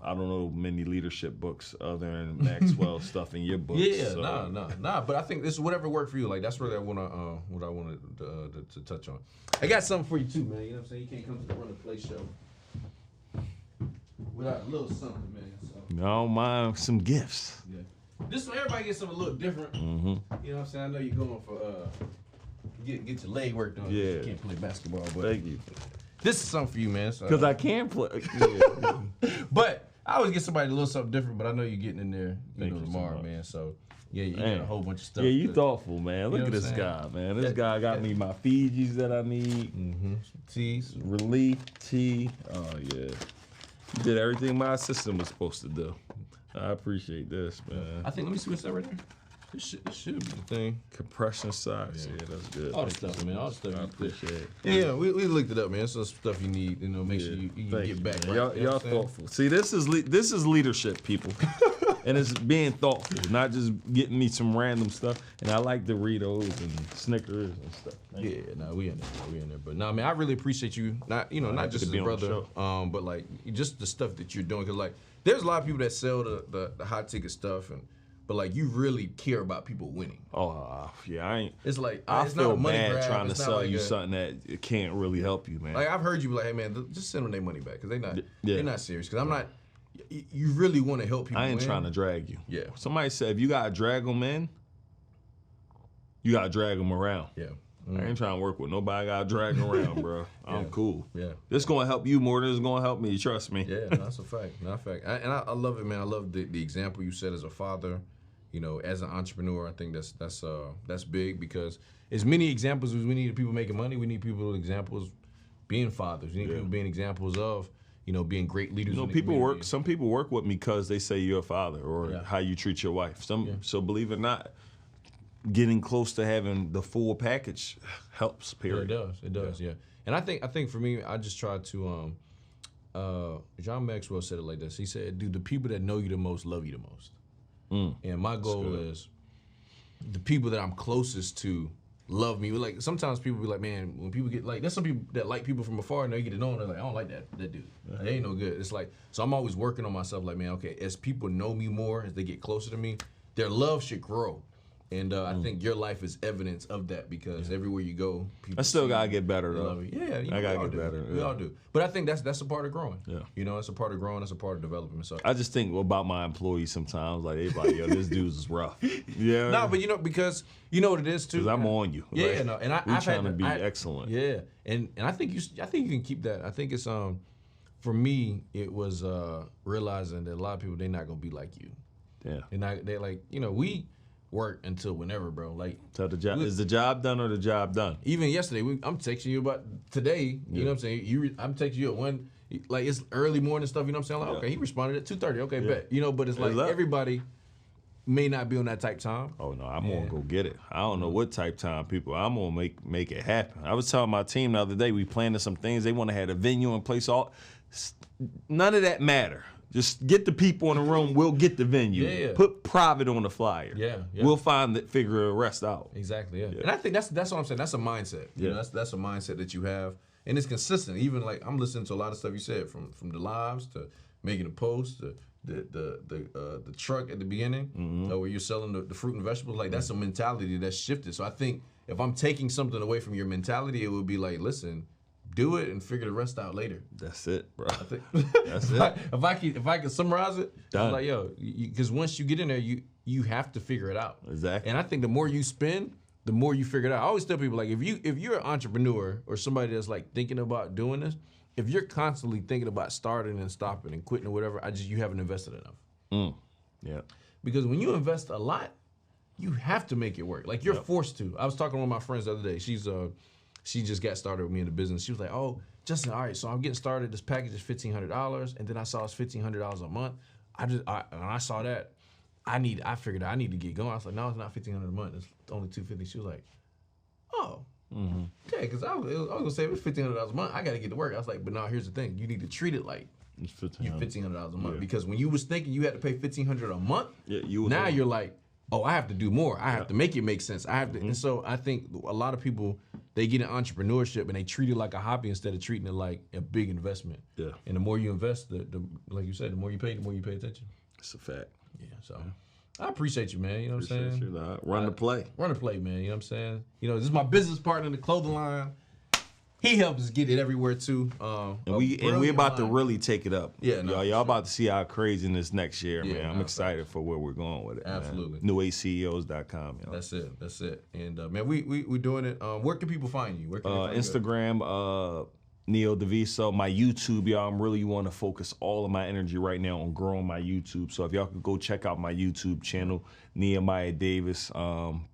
I don't know many leadership books other than Maxwell stuff in your books. Nah. But I think this is whatever worked for you. Like, that's really what I wanted to touch on. I got something for you too, man. You know what I'm saying? You can't come to the Run the Play show without a little something, man. So. No, mind some gifts. This one, everybody gets something a little different. You know what I'm saying? I know you're going for get your leg work done. You can't play basketball, but thank you. This is something for you, man. Because I can play. But I always get somebody a little something different, but I know you're getting in there tomorrow, man. So, you got a whole bunch of stuff. Yeah, you thoughtful, man. Look at this guy, man. This guy got me my Fijis that I need. Teas. Relief, tea. Oh, yeah. You did everything my assistant was supposed to do. I appreciate this, man. I think, let me see what's that right there. This should be the thing. Compression socks. Yeah, that's good. All the stuff, man. All the stuff. I appreciate it. Yeah, we looked it up, man. Some stuff you need, make sure you get back right. Y'all thoughtful. See, this is leadership, people. And it's being thoughtful, not just getting me some random stuff. And I like Doritos and Snickers and stuff. Yeah, no, we in there. But no, man, I really appreciate you. Not just as a brother, but like just the stuff that you're doing. Cause like there's a lot of people that sell the high ticket stuff, but like you really care about people winning. Oh yeah, I ain't. It's like I it's feel not a money bad grab. trying to It's not sell like you something that it can't really help you, man. Like I've heard you be like, hey man, just send them their money back because they're not serious. Because I'm not. You really want to help people. I ain't win. trying to drag you. Yeah. Somebody said if you gotta drag them in, you gotta drag them around. Yeah. I ain't trying to work with nobody. I gotta drag around, bro. I'm cool. Yeah. This gonna help you more than it's gonna help me. Trust me. Yeah, no, that's a fact. Not a fact. I love it, man. I love the example you set as a father. You know, as an entrepreneur, I think that's big because as many examples as we need of people making money, we need people examples being fathers. We need people being examples of, you know, being great leaders. You know, in the people community. work. Some people work with me because they say you're a father or how you treat your wife. So believe it or not, getting close to having the full package helps. Period. Yeah, it does. Yeah. And I think for me, I just try to. John Maxwell said it like this. He said, "Dude, the people that know you the most love you the most." And my goal is the people that I'm closest to love me. Like sometimes people be like, man, when people get like, there's some people that like people from afar and they get to know them. They're like, I don't like that dude. They ain't no good. It's like, so I'm always working on myself. Like, man, okay, as people know me more, as they get closer to me, their love should grow. And I think your life is evidence of that because everywhere you go, people. I still gotta get better though. Yeah, I gotta get better. We all do. But I think that's a part of growing. Yeah. You know, it's a part of growing. It's a part of development. So I just think about my employees sometimes. Like everybody, yo, this dude's is rough. Yeah. No, but you know, because you know what it is too. Because I'm on you. Yeah, like, no, and I'm trying to be excellent. Yeah, and I think you can keep that. I think it's for me it was realizing that a lot of people they're not gonna be like you. Yeah. And they like we work until whenever, bro. Like tell the job is the job done or the job done? Even yesterday, I'm texting you about today. You know what I'm saying? I'm texting you at 1. Like it's early morning stuff. You know what I'm saying? Like okay, he responded at 2:30. Okay, bet. You know, but it's like everybody may not be on that type time. Oh no, I'm gonna go get it. I don't know what type time people. I'm gonna make it happen. I was telling my team the other day we planning some things. They want to have a venue in place. None of that matter. Just get the people in the room. We'll get the venue. Yeah. Put private on the flyer. Yeah. We'll figure the rest out. Exactly. Yeah. And I think that's what I'm saying. That's a mindset. You know, that's a mindset that you have, and it's consistent. Even like I'm listening to a lot of stuff you said from the lives to making a post to the truck at the beginning where you're selling the fruit and vegetables. Like that's a mentality that's shifted. So I think if I'm taking something away from your mentality, it would be like, listen. Do it and figure the rest out later. That's it, bro. I think that's it. If I can summarize it, done. It's like yo, because once you get in there, you have to figure it out. Exactly. And I think the more you spend, the more you figure it out. I always tell people like if you're an entrepreneur or somebody that's like thinking about doing this, if you're constantly thinking about starting and stopping and quitting or whatever, you haven't invested enough. Yeah. Because when you invest a lot, you have to make it work. Like you're forced to. I was talking to one of my friends the other day. She just got started with me in the business. She was like, "Oh, Justin, all right, so I'm getting started. This package is $1,500, and then I saw it's $1,500 a month. When I saw that, I figured I need to get going. I was like, no, it's not $1,500 a month. It's only $250. She was like, oh, okay, because I was gonna say it's $1,500 a month. I got to get to work. I was like, but no, here's the thing. You need to treat it like it's $1,500 a month because when you was thinking you had to pay $1,500 a month, now you're like, oh, I have to do more. I have to make it make sense. I have to, and so I think a lot of people they get in entrepreneurship and they treat it like a hobby instead of treating it like a big investment. Yeah. And the more you invest, the like you said, the more you pay attention. It's a fact. Yeah. So I appreciate you, man. You know what I'm saying? You, Run the play. Run the play, man. You know what I'm saying? You know, this is my business partner in the clothing line. He helps us get it everywhere too. And we about to really take it up. Yeah, no, y'all about to see our craziness next year, man. I'm excited facts. for where we're going with it. Absolutely. NewAceCEOs.com. That's it. And man, we're doing it. Where can people find you? Where can they find Instagram, Neo DeViso. My YouTube, y'all. I'm really want to focus all of my energy right now on growing my YouTube. So if y'all could go check out my YouTube channel, Nehemiah Davis.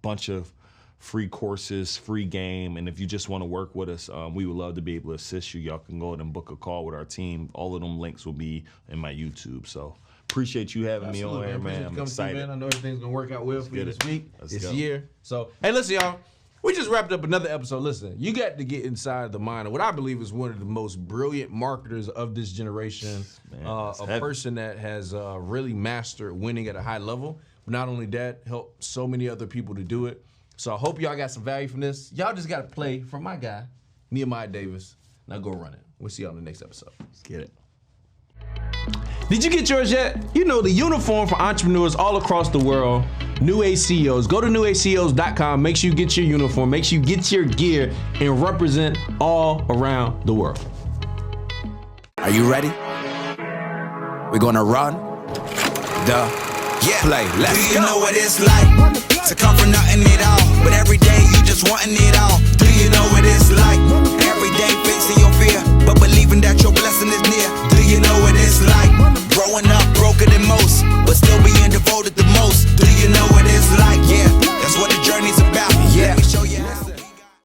Bunch of free courses, free game, and if you just want to work with us, we would love to be able to assist you. Y'all can go ahead and book a call with our team. All of them links will be in my YouTube. So appreciate you having me on here, man. I'm excited. Man. I know everything's gonna work out well for you this week, this go. year. So hey, listen, y'all. We just wrapped up another episode. Listen, you got to get inside the mind of what I believe is one of the most brilliant marketers of this generation. Man, a person that has really mastered winning at a high level. But not only that, helped so many other people to do it. So I hope y'all got some value from this. Y'all just got to play from my guy, Nehemiah Davis. Now go run it. We'll see y'all in the next episode. Let's get it. Did you get yours yet? You know, the uniform for entrepreneurs all across the world. New Age CEOs. Go to newageceos.com. Make sure you get your uniform. Make sure you get your gear and represent all around the world. Are you ready? We're gonna run the play. Let's go. Do you know what it's like to come from nothing at all? But every day you just wanting it all. Do you know what it's like? Every day fixing